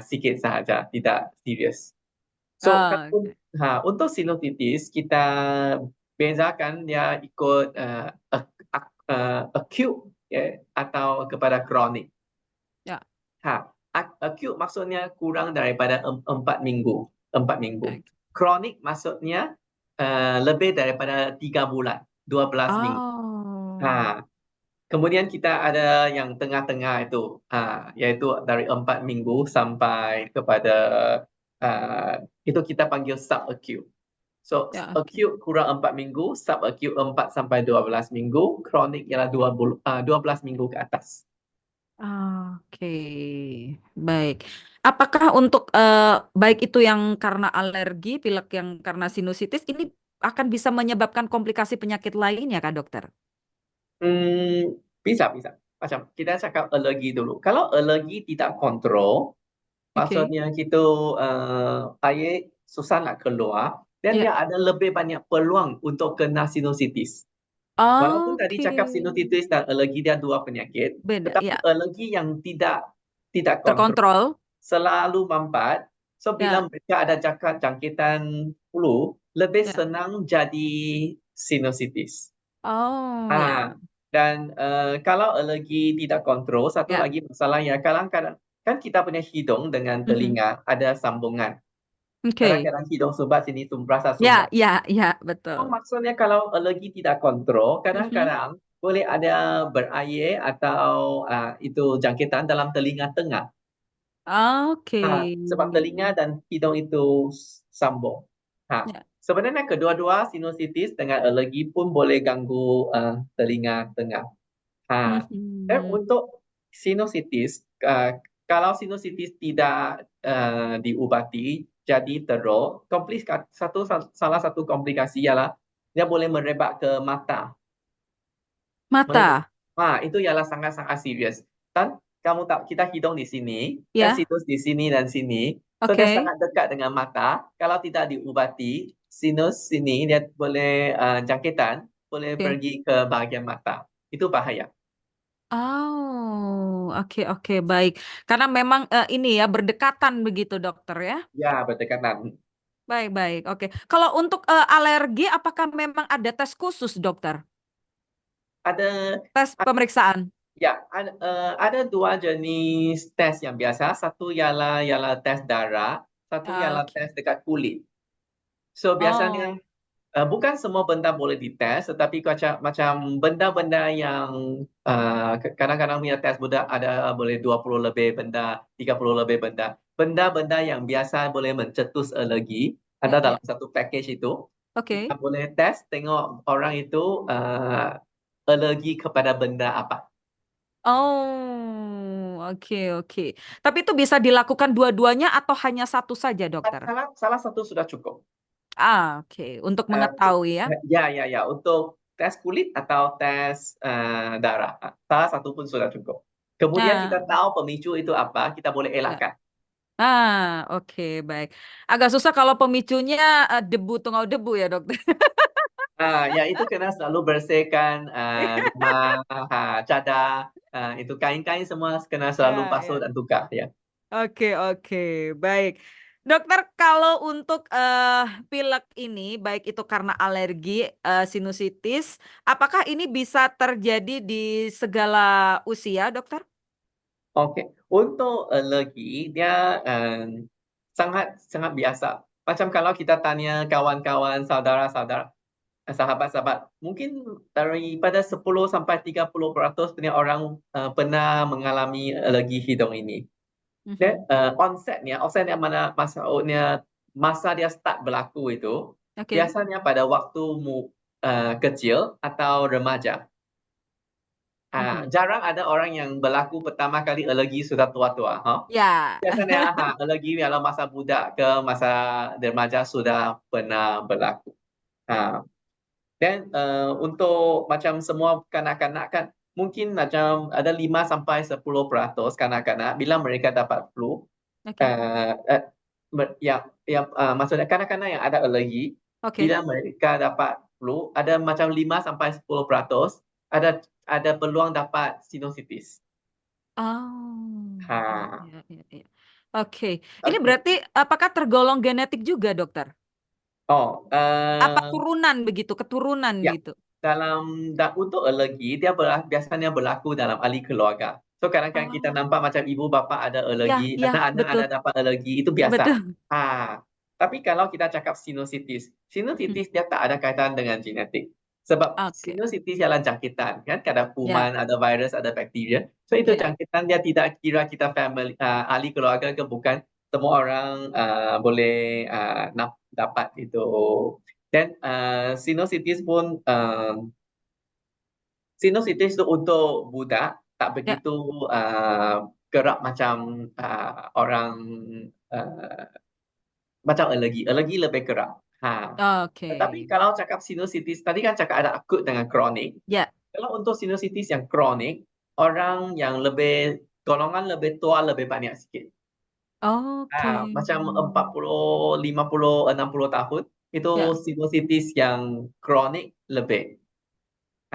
[SPEAKER 4] sikit sahaja, tidak serius. So,
[SPEAKER 2] Oke.
[SPEAKER 4] untuk sinusitis kita bezakan dia ikut acute atau kepada kronik.
[SPEAKER 2] Ya.
[SPEAKER 4] Acute maksudnya kurang daripada 4 minggu. 4 minggu.
[SPEAKER 2] Oke.
[SPEAKER 4] Kronik maksudnya lebih daripada 3 bulan, 12 minggu.
[SPEAKER 2] Oh.
[SPEAKER 4] Kemudian kita ada yang tengah-tengah itu, iaitu dari 4 minggu sampai kepada itu kita panggil subacute. So,
[SPEAKER 2] Ya, oke.
[SPEAKER 4] acute kurang 4 minggu, subacute 4 sampai 12 minggu, kronik ialah 12 minggu ke atas.
[SPEAKER 2] Oke, baik. Apakah untuk baik itu yang karena alergi, pilek yang karena sinusitis, ini akan bisa menyebabkan komplikasi penyakit lainnya, Kak Dokter?
[SPEAKER 4] Bisa bisa. Macam kita cakap alergi dulu. Kalau alergi tidak kontrol,
[SPEAKER 2] Oke.
[SPEAKER 4] maksudnya kita air susah nak keluar, dan
[SPEAKER 2] Ya.
[SPEAKER 4] dia ada lebih banyak peluang untuk kena sinusitis. Walaupun tadi
[SPEAKER 2] Oke.
[SPEAKER 4] cakap sinusitis dan alergi dia dua penyakit,
[SPEAKER 2] Beda,
[SPEAKER 4] tetapi
[SPEAKER 2] ya.
[SPEAKER 4] alergi yang tidak kontrol
[SPEAKER 2] Terkontrol.
[SPEAKER 4] selalu mampat. So bila
[SPEAKER 2] Ya.
[SPEAKER 4] mereka ada jangkitan flu, lebih
[SPEAKER 2] Ya.
[SPEAKER 4] senang jadi sinusitis.
[SPEAKER 2] Oh, ya.
[SPEAKER 4] Dan kalau alergi tidak kontrol, satu
[SPEAKER 2] Ya.
[SPEAKER 4] lagi masalah ya kadang-kadang kan kita punya hidung dengan
[SPEAKER 2] Mhm.
[SPEAKER 4] telinga ada sambungan.
[SPEAKER 2] Oke.
[SPEAKER 4] Kadang-kadang hidung sumbat, sini rasa
[SPEAKER 2] Ya,
[SPEAKER 4] sumbat.
[SPEAKER 2] ya, ya,
[SPEAKER 4] Oh,
[SPEAKER 2] betul.
[SPEAKER 4] maksudnya kalau alergi tidak kontrol,
[SPEAKER 2] Mhm.
[SPEAKER 4] kadang-kadang boleh ada berair atau itu jangkitan dalam telinga tengah.
[SPEAKER 2] Oke.
[SPEAKER 4] Sebab telinga dan hidung itu sambung.
[SPEAKER 2] Ya.
[SPEAKER 4] Sebenarnya kedua-dua sinusitis dengan alergi pun boleh ganggu telinga tengah. Dan
[SPEAKER 2] Mhm.
[SPEAKER 4] untuk sinusitis, kalau sinusitis tidak diubati jadi teruk, salah satu komplikasi ialah dia boleh merebak ke mata. Merebak,
[SPEAKER 2] Mata.
[SPEAKER 4] itu ialah sangat-sangat serius. Dan kamu tahu kita hidung di sini, dan
[SPEAKER 2] Ya.
[SPEAKER 4] sinus di sini dan sini, so dia
[SPEAKER 2] Oke.
[SPEAKER 4] sangat dekat dengan mata. Kalau tidak diubati, sinus sini dia boleh jangkitan boleh
[SPEAKER 2] Oke.
[SPEAKER 4] pergi ke bahagian mata. Itu bahaya.
[SPEAKER 2] Oh, oke, oke, baik. Karena memang ini ya berdekatan begitu, dokter ya.
[SPEAKER 4] Ya, berdekatan.
[SPEAKER 2] Baik, baik, oke. Kalau untuk alergi, apakah memang ada tes khusus, dokter?
[SPEAKER 4] Ada
[SPEAKER 2] Tes pemeriksaan.
[SPEAKER 4] ada 2 jenis tes yang biasa. Satu ialah tes darah, satu
[SPEAKER 2] Ah,
[SPEAKER 4] ialah
[SPEAKER 2] oke.
[SPEAKER 4] tes dekat kulit. So biasanya
[SPEAKER 2] Oh,
[SPEAKER 4] bukan semua benda boleh dites, tetapi macam benda-benda yang kadang-kadang punya tes budak ada boleh 20 lebih benda, 30 lebih benda. Benda-benda yang biasa boleh mencetus alergi
[SPEAKER 2] ya,
[SPEAKER 4] ada
[SPEAKER 2] ya.
[SPEAKER 4] dalam satu package itu.
[SPEAKER 2] Oke.
[SPEAKER 4] Kita boleh tes tengok orang itu alergi kepada benda apa.
[SPEAKER 2] Oh, oke, oke. Tapi itu bisa dilakukan dua-duanya atau hanya satu saja, dokter?
[SPEAKER 4] Salah satu sudah cukup.
[SPEAKER 2] Ah, oke. Untuk
[SPEAKER 4] Uh,
[SPEAKER 2] mengetahui ya.
[SPEAKER 4] ya, untuk tes kulit atau tes darah. Salah satu pun sudah cukup. Kemudian
[SPEAKER 2] Nah,
[SPEAKER 4] kita tahu pemicu itu apa, kita boleh
[SPEAKER 2] ya.
[SPEAKER 4] elakkan.
[SPEAKER 2] Oke, baik. Agak susah kalau pemicunya debu, tungau debu ya, dokter.
[SPEAKER 4] Ya itu kena selalu bersihkan rumah, cadar, itu kain-kain semua kena selalu
[SPEAKER 2] Ya,
[SPEAKER 4] basuh
[SPEAKER 2] ya.
[SPEAKER 4] dan tukar ya.
[SPEAKER 2] Oke, oke, baik. Dokter, kalau untuk pilek ini, baik itu karena alergi, sinusitis, apakah ini bisa terjadi di segala usia, dokter?
[SPEAKER 4] Oke, untuk alergi dia sangat sangat biasa. Macam kalau kita tanya kawan-kawan, saudara-saudara, sahabat-sahabat, mungkin daripada 10 sampai 30% punya orang pernah mengalami alergi hidung ini. Dan
[SPEAKER 2] Mhm.
[SPEAKER 4] onsetnya mana masa dia start berlaku itu
[SPEAKER 2] Oke.
[SPEAKER 4] biasanya pada waktu kecil atau remaja.
[SPEAKER 2] Mhm.
[SPEAKER 4] Jarang ada orang yang berlaku pertama kali alergi sudah tua-tua, ha?
[SPEAKER 2] Ya.
[SPEAKER 4] Biasanya alergi kalau masa budak ke masa remaja sudah pernah berlaku. Ha. Dan untuk macam semua kanak-kanak kan mungkin macam ada 5 sampai 10% kanak-kanak bila mereka dapat flu,
[SPEAKER 2] Oke.
[SPEAKER 4] uh, uh, maksudnya kanak-kanak yang ada alergi
[SPEAKER 2] Oke.
[SPEAKER 4] bila mereka dapat flu ada macam 5 sampai 10% ada peluang dapat sinusitis.
[SPEAKER 2] Oh, ya,
[SPEAKER 4] Ha.
[SPEAKER 2] ya, ya, ya. Oke. Ini
[SPEAKER 4] Okey.
[SPEAKER 2] berarti apakah tergolong genetik juga, dokter?
[SPEAKER 4] Oh,
[SPEAKER 2] Apa turunan begitu, keturunan
[SPEAKER 4] ya.
[SPEAKER 2] gitu?
[SPEAKER 4] Untuk alergi dia biasanya berlaku dalam ahli keluarga. So kadang-kadang kita
[SPEAKER 2] Oh,
[SPEAKER 4] nampak macam ibu bapa ada
[SPEAKER 2] ya,
[SPEAKER 4] alergi,
[SPEAKER 2] ya,
[SPEAKER 4] anak-anak ada
[SPEAKER 2] betul,
[SPEAKER 4] dapat alergi, itu biasa.
[SPEAKER 2] betul.
[SPEAKER 4] Tapi kalau kita cakap
[SPEAKER 2] Mhm.
[SPEAKER 4] sinusitis dia tak ada kaitan dengan genetik. Sebab
[SPEAKER 2] Oke.
[SPEAKER 4] sinusitis ialah jangkitan, kan? Ada
[SPEAKER 2] Ya,
[SPEAKER 4] kuman, ada virus, ada bakteria. So itu
[SPEAKER 2] ya.
[SPEAKER 4] jangkitan dia tidak kira kita family ahli keluarga ke bukan, semua orang boleh dapat itu. Dan sinusitis pun sinusitis tu untuk budak tak
[SPEAKER 2] Ya,
[SPEAKER 4] begitu kerap macam orang uh, macam alergi. Alergi lebih kerap.
[SPEAKER 2] oke.
[SPEAKER 4] Tetapi kalau cakap sinusitis, tadi kan cakap ada akut dengan kronik.
[SPEAKER 2] Ya,
[SPEAKER 4] Kalau untuk sinusitis yang kronik, orang yang golongan lebih tua lebih banyak sikit.
[SPEAKER 2] oke.
[SPEAKER 4] Macam 40, 50, 60 tahun, itu
[SPEAKER 2] Ya,
[SPEAKER 4] sinusitis yang kronik lebih.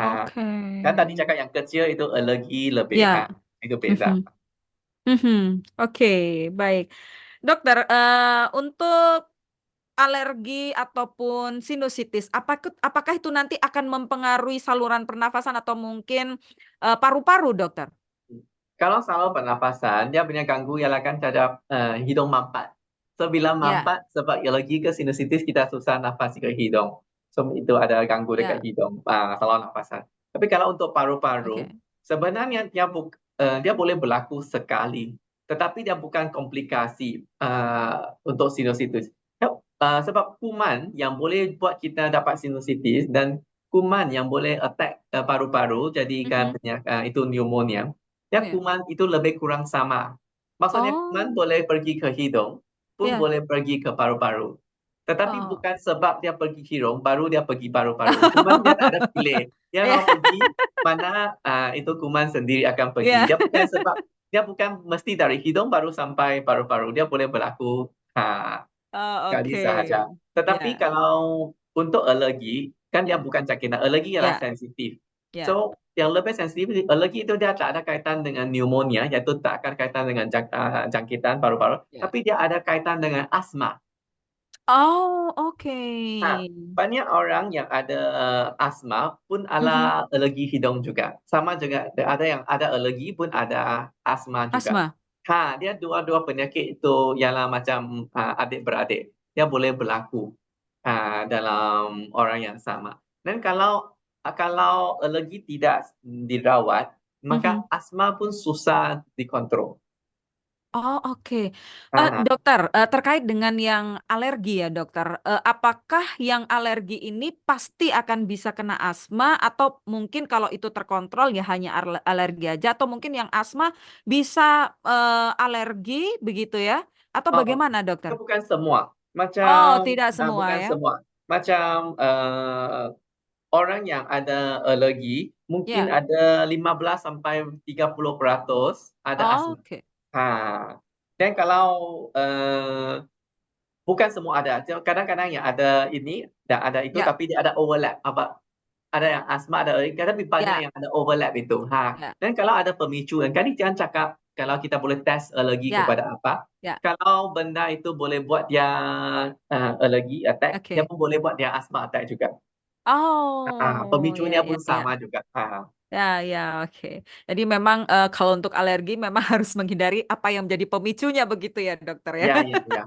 [SPEAKER 4] Ha,
[SPEAKER 2] oke.
[SPEAKER 4] kan tadi cakap yang kecil itu alergi lebih,
[SPEAKER 2] Ya.
[SPEAKER 4] itu beza.
[SPEAKER 2] Mhm. Mhm. Oke, baik. Dokter, untuk alergi ataupun sinusitis, apakah itu nanti akan mempengaruhi saluran pernafasan atau mungkin paru-paru, dokter?
[SPEAKER 4] Kalau saluran pernafasan, dia punya ganggu ialah kan terhadap hidung mampat. So bila
[SPEAKER 2] Ya,
[SPEAKER 4] mampat sebab alergi ke sinusitis kita susah nafas ke hidung. So itu ada ganggu dekat
[SPEAKER 2] ya,
[SPEAKER 4] hidung, saluran nafasan. Tapi kalau untuk paru-paru,
[SPEAKER 2] oke.
[SPEAKER 4] sebenarnya dia boleh berlaku sekali, tetapi dia bukan komplikasi untuk sinusitis. Sebab kuman yang boleh buat kita dapat sinusitis dan kuman yang boleh attack paru-paru jadikan
[SPEAKER 2] Mhm.
[SPEAKER 4] itu pneumonia. Ya
[SPEAKER 2] Ya.
[SPEAKER 4] kuman itu lebih kurang sama. Maksudnya kuman
[SPEAKER 2] Oh,
[SPEAKER 4] boleh pergi ke hidung, pun
[SPEAKER 2] ya.
[SPEAKER 4] boleh pergi ke paru-paru. Tetapi
[SPEAKER 2] Oh.
[SPEAKER 4] bukan sebab dia pergi hidung, baru dia pergi paru-paru. Kuman dia tak ada pilih. Dia
[SPEAKER 2] Ya,
[SPEAKER 4] mau pergi mana, itu kuman sendiri akan pergi.
[SPEAKER 2] ya.
[SPEAKER 4] Dia bukan mesti dari hidung baru sampai paru-paru. Dia boleh berlaku
[SPEAKER 2] Oh,
[SPEAKER 4] sekali sahaja.
[SPEAKER 2] oke.
[SPEAKER 4] Tetapi
[SPEAKER 2] Ya,
[SPEAKER 4] kalau untuk alergi, kan dia
[SPEAKER 2] ya,
[SPEAKER 4] bukan jangkitan. Alergi ialah
[SPEAKER 2] ya,
[SPEAKER 4] sensitif.
[SPEAKER 2] ya.
[SPEAKER 4] So, yang lebih sensitif, alergi itu dia tak ada kaitan dengan pneumonia, iaitu tak akan kaitan dengan jangkitan paru-paru,
[SPEAKER 2] Ya.
[SPEAKER 4] tapi dia ada kaitan dengan asma.
[SPEAKER 2] Oh, oke.
[SPEAKER 4] Banyak orang yang ada asma pun
[SPEAKER 2] Mhm.
[SPEAKER 4] ada alergi hidung juga. Sama juga ada yang ada alergi pun ada asma juga.
[SPEAKER 2] Asma.
[SPEAKER 4] Dia dua-dua penyakit itu ialah macam adik-beradik. Dia boleh berlaku dalam orang yang sama. Dan kalau alergi tidak dirawat, maka
[SPEAKER 2] Mhm.
[SPEAKER 4] asma pun susah dikontrol.
[SPEAKER 2] Oh, oke.
[SPEAKER 4] Ah,
[SPEAKER 2] Dokter, terkait dengan yang alergi ya, dokter. Apakah yang alergi ini pasti akan bisa kena asma atau mungkin kalau itu terkontrol ya hanya alergi aja atau mungkin yang asma bisa alergi begitu ya? Atau
[SPEAKER 4] oh,
[SPEAKER 2] bagaimana,
[SPEAKER 4] itu
[SPEAKER 2] dokter?
[SPEAKER 4] bukan semua.
[SPEAKER 2] Oh,
[SPEAKER 4] Macam
[SPEAKER 2] tidak semua
[SPEAKER 4] bukan
[SPEAKER 2] ya?
[SPEAKER 4] semua. Macam orang yang ada alergi mungkin
[SPEAKER 2] Ya.
[SPEAKER 4] ada 15 sampai 30% ada
[SPEAKER 2] Oh,
[SPEAKER 4] asma.
[SPEAKER 2] oke.
[SPEAKER 4] Dan kalau bukan semua ada. Kadang-kadang yang ada ini dan ada itu
[SPEAKER 2] Ya,
[SPEAKER 4] tapi dia ada overlap. Ada yang asma, ada alergi, tapi banyak
[SPEAKER 2] ya,
[SPEAKER 4] yang ada overlap itu.
[SPEAKER 2] ya,
[SPEAKER 4] Dan kalau ada pemicu, kan jangan cakap kalau kita boleh test alergi
[SPEAKER 2] ya,
[SPEAKER 4] kepada apa.
[SPEAKER 2] ya.
[SPEAKER 4] Kalau benda itu boleh buat dia alergi attack, dia
[SPEAKER 2] Oke.
[SPEAKER 4] pun boleh buat dia asma attack juga.
[SPEAKER 2] Oh,
[SPEAKER 4] Pemicunya
[SPEAKER 2] ya, ya,
[SPEAKER 4] pun
[SPEAKER 2] ya.
[SPEAKER 4] sama juga.
[SPEAKER 2] Ya, ya, oke. Jadi memang kalau untuk alergi memang harus menghindari apa yang menjadi pemicunya begitu ya, dokter ya.
[SPEAKER 4] Ya, ya, ya.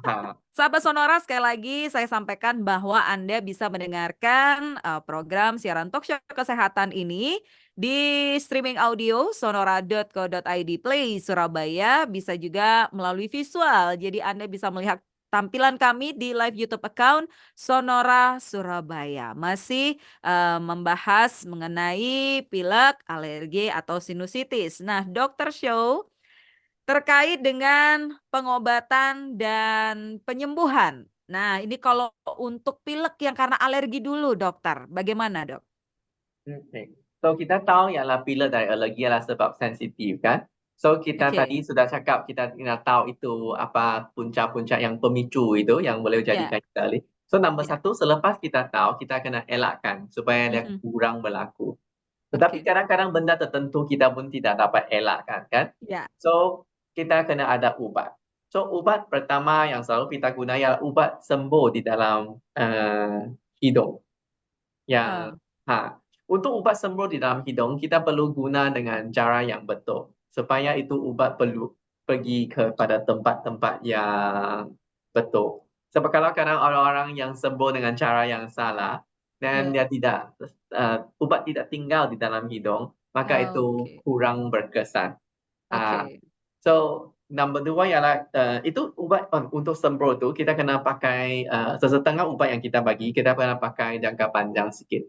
[SPEAKER 2] Sahabat Sonora, sekali lagi saya sampaikan bahwa Anda bisa mendengarkan program siaran talkshow kesehatan ini di streaming audio sonora.co.id Play Surabaya, bisa juga melalui visual. Jadi Anda bisa melihat tampilan kami di live YouTube account Sonora Surabaya. Masih membahas mengenai pilek, alergi atau sinusitis. Nah, Dokter Show terkait dengan pengobatan dan penyembuhan. Nah, ini kalau untuk pilek yang karena alergi dulu, dokter, bagaimana, dok?
[SPEAKER 4] Okay. So kita tahu ialah pilek dari alergi adalah sebab sensitif kan. So kita
[SPEAKER 2] Oke,
[SPEAKER 4] tadi sudah cakap kita tahu itu apa punca-punca yang pemicu itu yang boleh
[SPEAKER 2] ya,
[SPEAKER 4] jadikan kita alergi. So nombor
[SPEAKER 2] ya,
[SPEAKER 4] satu selepas kita tahu kita kena elakkan supaya dia
[SPEAKER 2] mhm,
[SPEAKER 4] kurang berlaku. Tetapi
[SPEAKER 2] oke,
[SPEAKER 4] kadang-kadang benda tertentu kita pun tidak dapat elakkan kan.
[SPEAKER 2] ya,
[SPEAKER 4] So kita kena ada ubat. So ubat pertama yang selalu kita guna ialah ubat sembuh di dalam hidung.
[SPEAKER 2] eh,
[SPEAKER 4] Yang untuk ubat sembuh di dalam hidung, kita perlu guna dengan cara yang betul. Supaya itu ubat perlu pergi kepada tempat-tempat yang betul. Sebab kalau kadang orang-orang yang sembuh dengan cara yang salah, dan
[SPEAKER 2] ya,
[SPEAKER 4] dia tidak, ubat tidak tinggal di dalam hidung, maka itu
[SPEAKER 2] oke,
[SPEAKER 4] kurang berkesan. Ah,
[SPEAKER 2] oke,
[SPEAKER 4] so number dua ialah itu ubat untuk sembuh tu kita kena pakai sesetengah ubat yang kita bagi kita kena pakai jangka panjang sikit.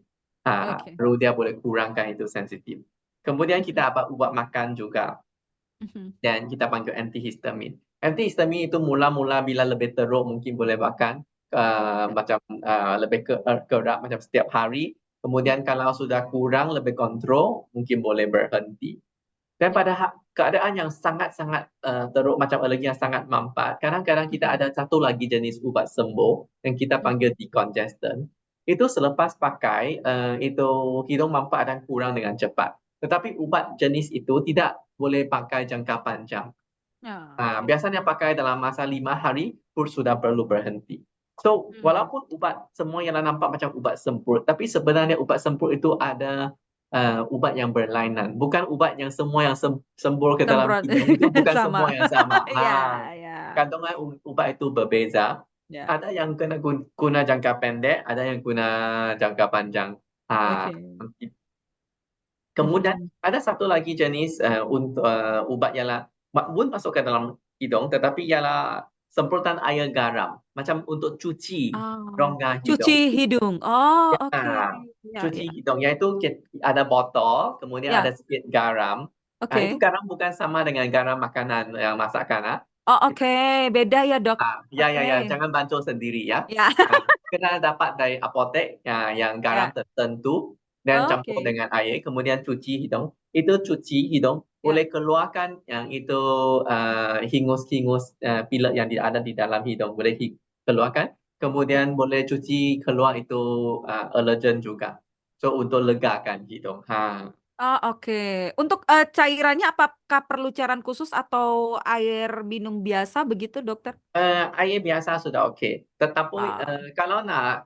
[SPEAKER 2] oke,
[SPEAKER 4] Baru dia boleh kurangkan itu sensitif. Kemudian
[SPEAKER 2] mhm,
[SPEAKER 4] kita dapat ubat makan juga
[SPEAKER 2] mhm,
[SPEAKER 4] dan kita panggil antihistamin. Antihistamin itu mula-mula bila lebih teruk mungkin boleh makan
[SPEAKER 2] ya,
[SPEAKER 4] macam lebih kerap macam setiap hari.
[SPEAKER 2] ya,
[SPEAKER 4] Kemudian kalau sudah kurang lebih kontrol mungkin boleh berhenti. Dan
[SPEAKER 2] ya,
[SPEAKER 4] pada keadaan yang sangat-sangat teruk macam alergi yang sangat mampat, kadang-kadang kita
[SPEAKER 2] mhm,
[SPEAKER 4] ada satu lagi jenis ubat sembuh yang kita
[SPEAKER 2] mhm,
[SPEAKER 4] panggil decongestant. Itu selepas pakai, itu hidung mampat dan kurang dengan cepat. Tetapi ubat jenis itu tidak boleh pakai jangka panjang.
[SPEAKER 2] ya, oke,
[SPEAKER 4] Biasanya pakai dalam masa 5 hari pun sudah perlu berhenti. So,
[SPEAKER 2] hmm,
[SPEAKER 4] walaupun ubat semua yang nampak macam ubat semprot, tapi sebenarnya ubat semprot itu ada ubat yang berlainan. Bukan ubat yang semua yang sembuh ke dalam
[SPEAKER 2] semprot,
[SPEAKER 4] hidung itu bukan semua
[SPEAKER 2] sama,
[SPEAKER 4] yang sama.
[SPEAKER 2] ya, ya,
[SPEAKER 4] Kandungan ubat itu berbeza.
[SPEAKER 2] ya,
[SPEAKER 4] Ada yang kena guna jangka pendek, ada yang guna jangka panjang.
[SPEAKER 2] oke,
[SPEAKER 4] Kemudian
[SPEAKER 2] mhm.
[SPEAKER 4] ada satu lagi jenis untuk ubat ialah pun masuk ke dalam hidung tetapi ialah semprotan air garam macam untuk cuci
[SPEAKER 2] Oh,
[SPEAKER 4] rongga
[SPEAKER 2] cuci
[SPEAKER 4] hidung.
[SPEAKER 2] hidung. Oh, oke. Ya,
[SPEAKER 4] Cuci
[SPEAKER 2] ya.
[SPEAKER 4] hidung iaitu ada botol kemudian ada
[SPEAKER 2] Ya,
[SPEAKER 4] sedikit garam. Itu
[SPEAKER 2] oke.
[SPEAKER 4] garam bukan sama dengan garam makanan yang masakan.
[SPEAKER 2] Oh, oke. Beda ya, Dok. Oke.
[SPEAKER 4] Ya, jangan bancuh sendiri ya.
[SPEAKER 2] Ya,
[SPEAKER 4] Kena dapat dari apotek yang garam
[SPEAKER 2] ya.
[SPEAKER 4] tertentu dan campur
[SPEAKER 2] Oke.
[SPEAKER 4] dengan air, kemudian cuci hidung. Itu cuci hidung,
[SPEAKER 2] Ya.
[SPEAKER 4] boleh keluarkan yang itu hingus-hingus pilek yang ada di dalam hidung, boleh keluarkan.
[SPEAKER 2] Ya.
[SPEAKER 4] Kemudian boleh cuci keluar itu allergen juga. So untuk legakan hidung.
[SPEAKER 2] Oh, oke. Untuk cairannya apakah perlu cairan khusus atau air minum biasa begitu, dokter?
[SPEAKER 4] Air biasa sudah okey. Tetapi,
[SPEAKER 2] Ah,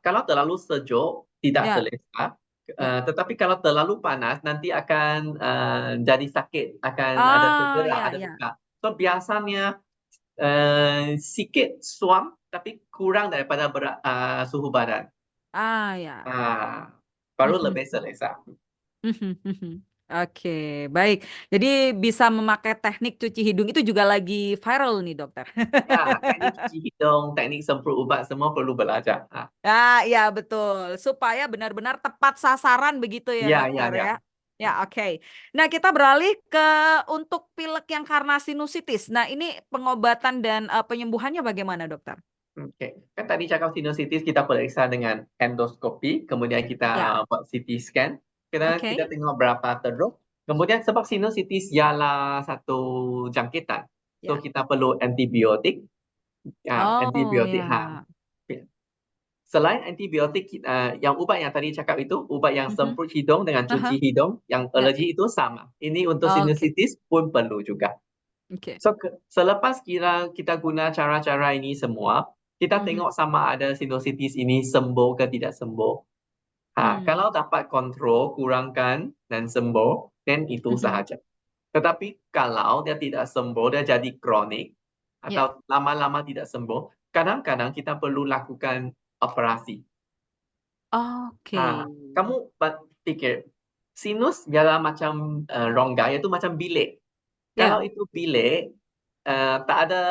[SPEAKER 4] kalau terlalu sejuk tidak
[SPEAKER 2] ya,
[SPEAKER 4] selesa,
[SPEAKER 2] ya.
[SPEAKER 4] tetapi kalau terlalu panas nanti akan jadi sakit, akan ada
[SPEAKER 2] Oh,
[SPEAKER 4] cedera,
[SPEAKER 2] ya,
[SPEAKER 4] ada
[SPEAKER 2] ya.
[SPEAKER 4] luka. So biasanya sikit suam tapi kurang daripada suhu badan.
[SPEAKER 2] Ah ya.
[SPEAKER 4] Baru lebih selesa.
[SPEAKER 2] Oke, baik. Jadi bisa memakai teknik cuci hidung itu juga lagi viral nih, dokter.
[SPEAKER 4] Ya, teknik cuci hidung, teknik semprot ubat semua perlu belajar.
[SPEAKER 2] Ya, betul. Supaya benar-benar tepat sasaran begitu ya,
[SPEAKER 4] Ya, ya,
[SPEAKER 2] dokter
[SPEAKER 4] ya.
[SPEAKER 2] ya. Ya, oke. Nah, kita beralih ke untuk pilek yang karena sinusitis. Nah, ini pengobatan dan penyembuhannya bagaimana, dokter?
[SPEAKER 4] Oke, kan tadi cakap sinusitis kita periksa dengan endoskopi, kemudian
[SPEAKER 2] Ya,
[SPEAKER 4] kita buat CT scan, kita
[SPEAKER 2] oke.
[SPEAKER 4] tengok berapa teruk. Kemudian sebab sinusitis ialah satu jangkitan, so
[SPEAKER 2] Ya.
[SPEAKER 4] kita perlu antibiotik.
[SPEAKER 2] Oh,
[SPEAKER 4] Antibiotik.
[SPEAKER 2] ya.
[SPEAKER 4] Selain antibiotik, yang ubat yang tadi cakap itu, ubat yang
[SPEAKER 2] Mhm.
[SPEAKER 4] semprot hidung dengan cuci
[SPEAKER 2] Aha,
[SPEAKER 4] hidung, yang
[SPEAKER 2] ya.
[SPEAKER 4] alergi itu sama. Ini untuk
[SPEAKER 2] Oke.
[SPEAKER 4] sinusitis pun perlu juga.
[SPEAKER 2] Oke.
[SPEAKER 4] So, selepas kita guna cara-cara ini semua, kita
[SPEAKER 2] Mhm.
[SPEAKER 4] tengok sama ada sinusitis ini sembuh ke tidak sembuh. Kalau dapat kontrol, kurangkan dan sembuh, then itu
[SPEAKER 2] Mhm.
[SPEAKER 4] sahaja. Tetapi kalau dia tidak sembuh, dia jadi kronik
[SPEAKER 2] Ya.
[SPEAKER 4] atau lama-lama tidak sembuh, kadang-kadang kita perlu lakukan operasi.
[SPEAKER 2] Oke.
[SPEAKER 4] Kamu pikir sinus ialah macam rongga, iaitu macam bilik. Kalau
[SPEAKER 2] Ya,
[SPEAKER 4] itu bilik, tak ada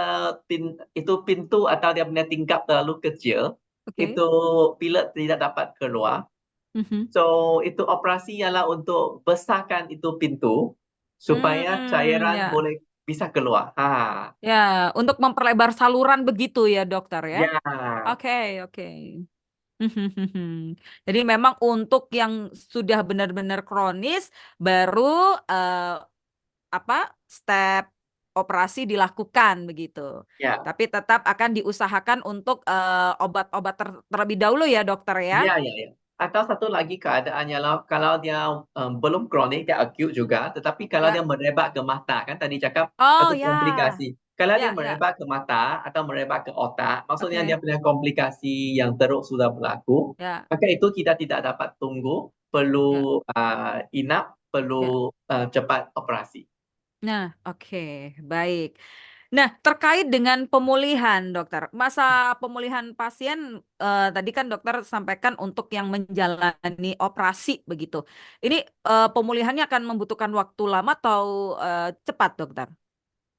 [SPEAKER 4] itu pintu atau dia punya tingkap terlalu kecil,
[SPEAKER 2] oke.
[SPEAKER 4] itu pilek tidak dapat keluar.
[SPEAKER 2] Mhm.
[SPEAKER 4] So, itu operasi ialah untuk besarkan itu pintu supaya cairan
[SPEAKER 2] Ya.
[SPEAKER 4] boleh bisa keluar.
[SPEAKER 2] Ya, untuk memperlebar saluran begitu ya, dokter ya.
[SPEAKER 4] Ya.
[SPEAKER 2] Oke, oke. Jadi memang untuk yang sudah benar-benar kronis baru step operasi dilakukan begitu.
[SPEAKER 4] Ya.
[SPEAKER 2] Tapi tetap akan diusahakan untuk obat-obat terlebih dahulu ya, dokter ya.
[SPEAKER 4] Ya, ya, ya. Atau satu lagi keadaannya lah, kalau dia belum kronik, dia akut juga, tetapi kalau dia
[SPEAKER 2] Ya.
[SPEAKER 4] merebak ke mata, kan tadi cakap
[SPEAKER 2] Oh
[SPEAKER 4] satu
[SPEAKER 2] ya.
[SPEAKER 4] komplikasi. Kalau dia
[SPEAKER 2] Ya, ya.
[SPEAKER 4] merebak ke mata atau merebak ke otak, maksudnya dia
[SPEAKER 2] Oke.
[SPEAKER 4] punya komplikasi yang teruk sudah berlaku,
[SPEAKER 2] Ya,
[SPEAKER 4] maka itu kita tidak dapat tunggu,
[SPEAKER 2] ya,
[SPEAKER 4] perlu inap,
[SPEAKER 2] ya.
[SPEAKER 4] perlu cepat operasi.
[SPEAKER 2] Nah, oke, baik. Nah, terkait dengan pemulihan, dokter, masa pemulihan pasien tadi kan dokter sampaikan untuk yang menjalani operasi begitu. Ini pemulihannya akan membutuhkan waktu lama atau cepat, dokter?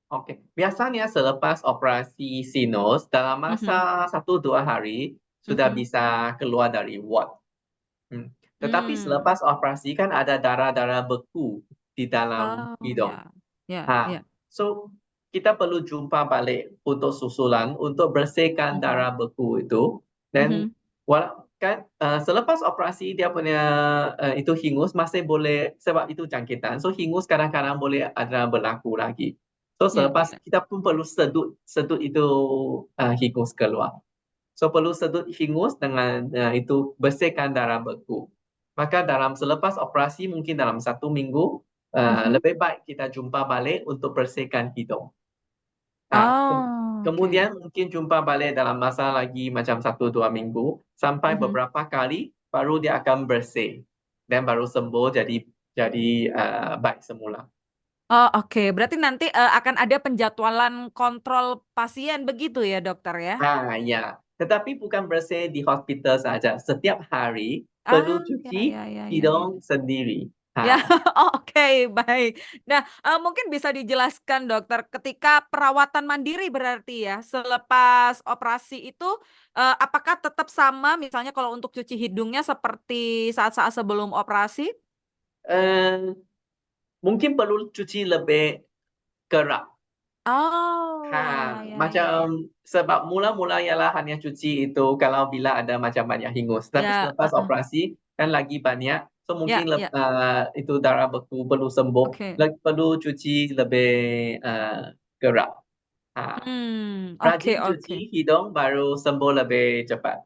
[SPEAKER 4] Oke, biasanya selepas operasi sinus, dalam
[SPEAKER 2] Mhm,
[SPEAKER 4] masa 1-2 hari, sudah
[SPEAKER 2] mhm.
[SPEAKER 4] bisa keluar dari ward. Tetapi
[SPEAKER 2] Hmm.
[SPEAKER 4] selepas operasi kan ada darah-darah beku di dalam
[SPEAKER 2] Oh
[SPEAKER 4] hidung.
[SPEAKER 2] ya, ya,
[SPEAKER 4] Ha,
[SPEAKER 2] ya.
[SPEAKER 4] so kita perlu jumpa balik untuk susulan untuk bersihkan
[SPEAKER 2] Mhm,
[SPEAKER 4] darah beku itu. Dan
[SPEAKER 2] mhm.
[SPEAKER 4] selepas operasi dia punya itu hingus masih boleh sebab itu jangkitan. So hingus kadang-kadang boleh ada berlaku lagi. So
[SPEAKER 2] Ya,
[SPEAKER 4] selepas
[SPEAKER 2] ya.
[SPEAKER 4] kita pun perlu sedut itu hingus keluar. So perlu sedut hingus dengan itu bersihkan darah beku. Maka selepas operasi mungkin dalam 1 minggu,
[SPEAKER 2] Mhm.
[SPEAKER 4] lebih baik kita jumpa balik untuk bersihkan hidung.
[SPEAKER 2] Oh, oke.
[SPEAKER 4] Kemudian mungkin jumpa balik dalam masa lagi macam 1-2 minggu, sampai
[SPEAKER 2] Mhm.
[SPEAKER 4] beberapa kali baru dia akan bersih dan baru sembuh jadi baik semula.
[SPEAKER 2] Oh, oke. Berarti nanti akan ada penjadwalan kontrol pasien begitu ya, dokter ya?
[SPEAKER 4] Ya. Tetapi bukan bersih di hospital saja. Setiap hari perlu
[SPEAKER 2] Ya,
[SPEAKER 4] cuci
[SPEAKER 2] ya, ya, ya, ya.
[SPEAKER 4] hidung sendiri.
[SPEAKER 2] Ya, oh, oke, baik. Nah, mungkin bisa dijelaskan dokter, ketika perawatan mandiri berarti ya, selepas operasi itu, apakah tetap sama misalnya kalau untuk cuci hidungnya seperti saat-saat sebelum operasi?
[SPEAKER 4] Eh, Mungkin perlu cuci lebih kerap.
[SPEAKER 2] Oh, ya, ya, ya, ya, ya.
[SPEAKER 4] Macam sebab mula-mula ialah hanya cuci itu kalau bila ada macam banyak hingus. Tapi
[SPEAKER 2] Ya,
[SPEAKER 4] selepas operasi kan lagi banyak, so mungkin
[SPEAKER 2] ya, ya.
[SPEAKER 4] itu darah beku perlu sembuh,
[SPEAKER 2] Oke.
[SPEAKER 4] perlu cuci lebih kerap. Ha.
[SPEAKER 2] Oke,
[SPEAKER 4] Rajin
[SPEAKER 2] oke.
[SPEAKER 4] cuci hidung baru sembuh lebih cepat.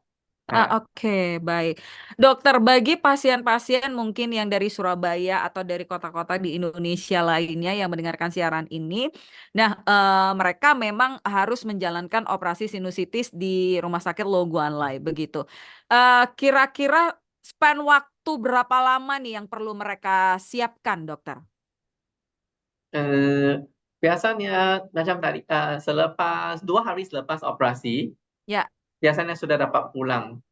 [SPEAKER 4] Ha.
[SPEAKER 2] Oke, baik. Dokter, bagi pasien-pasien mungkin yang dari Surabaya atau dari kota-kota di Indonesia lainnya yang mendengarkan siaran ini, nah mereka memang harus menjalankan operasi sinusitis di Rumah Sakit Loguan Lai, begitu. Kira-kira span waktu berapa lama nih yang perlu mereka siapkan, dokter?
[SPEAKER 4] Eh, Biasanya macam tadi, selepas 2 hari selepas operasi,
[SPEAKER 2] Ya.
[SPEAKER 4] biasanya sudah dapat pulang.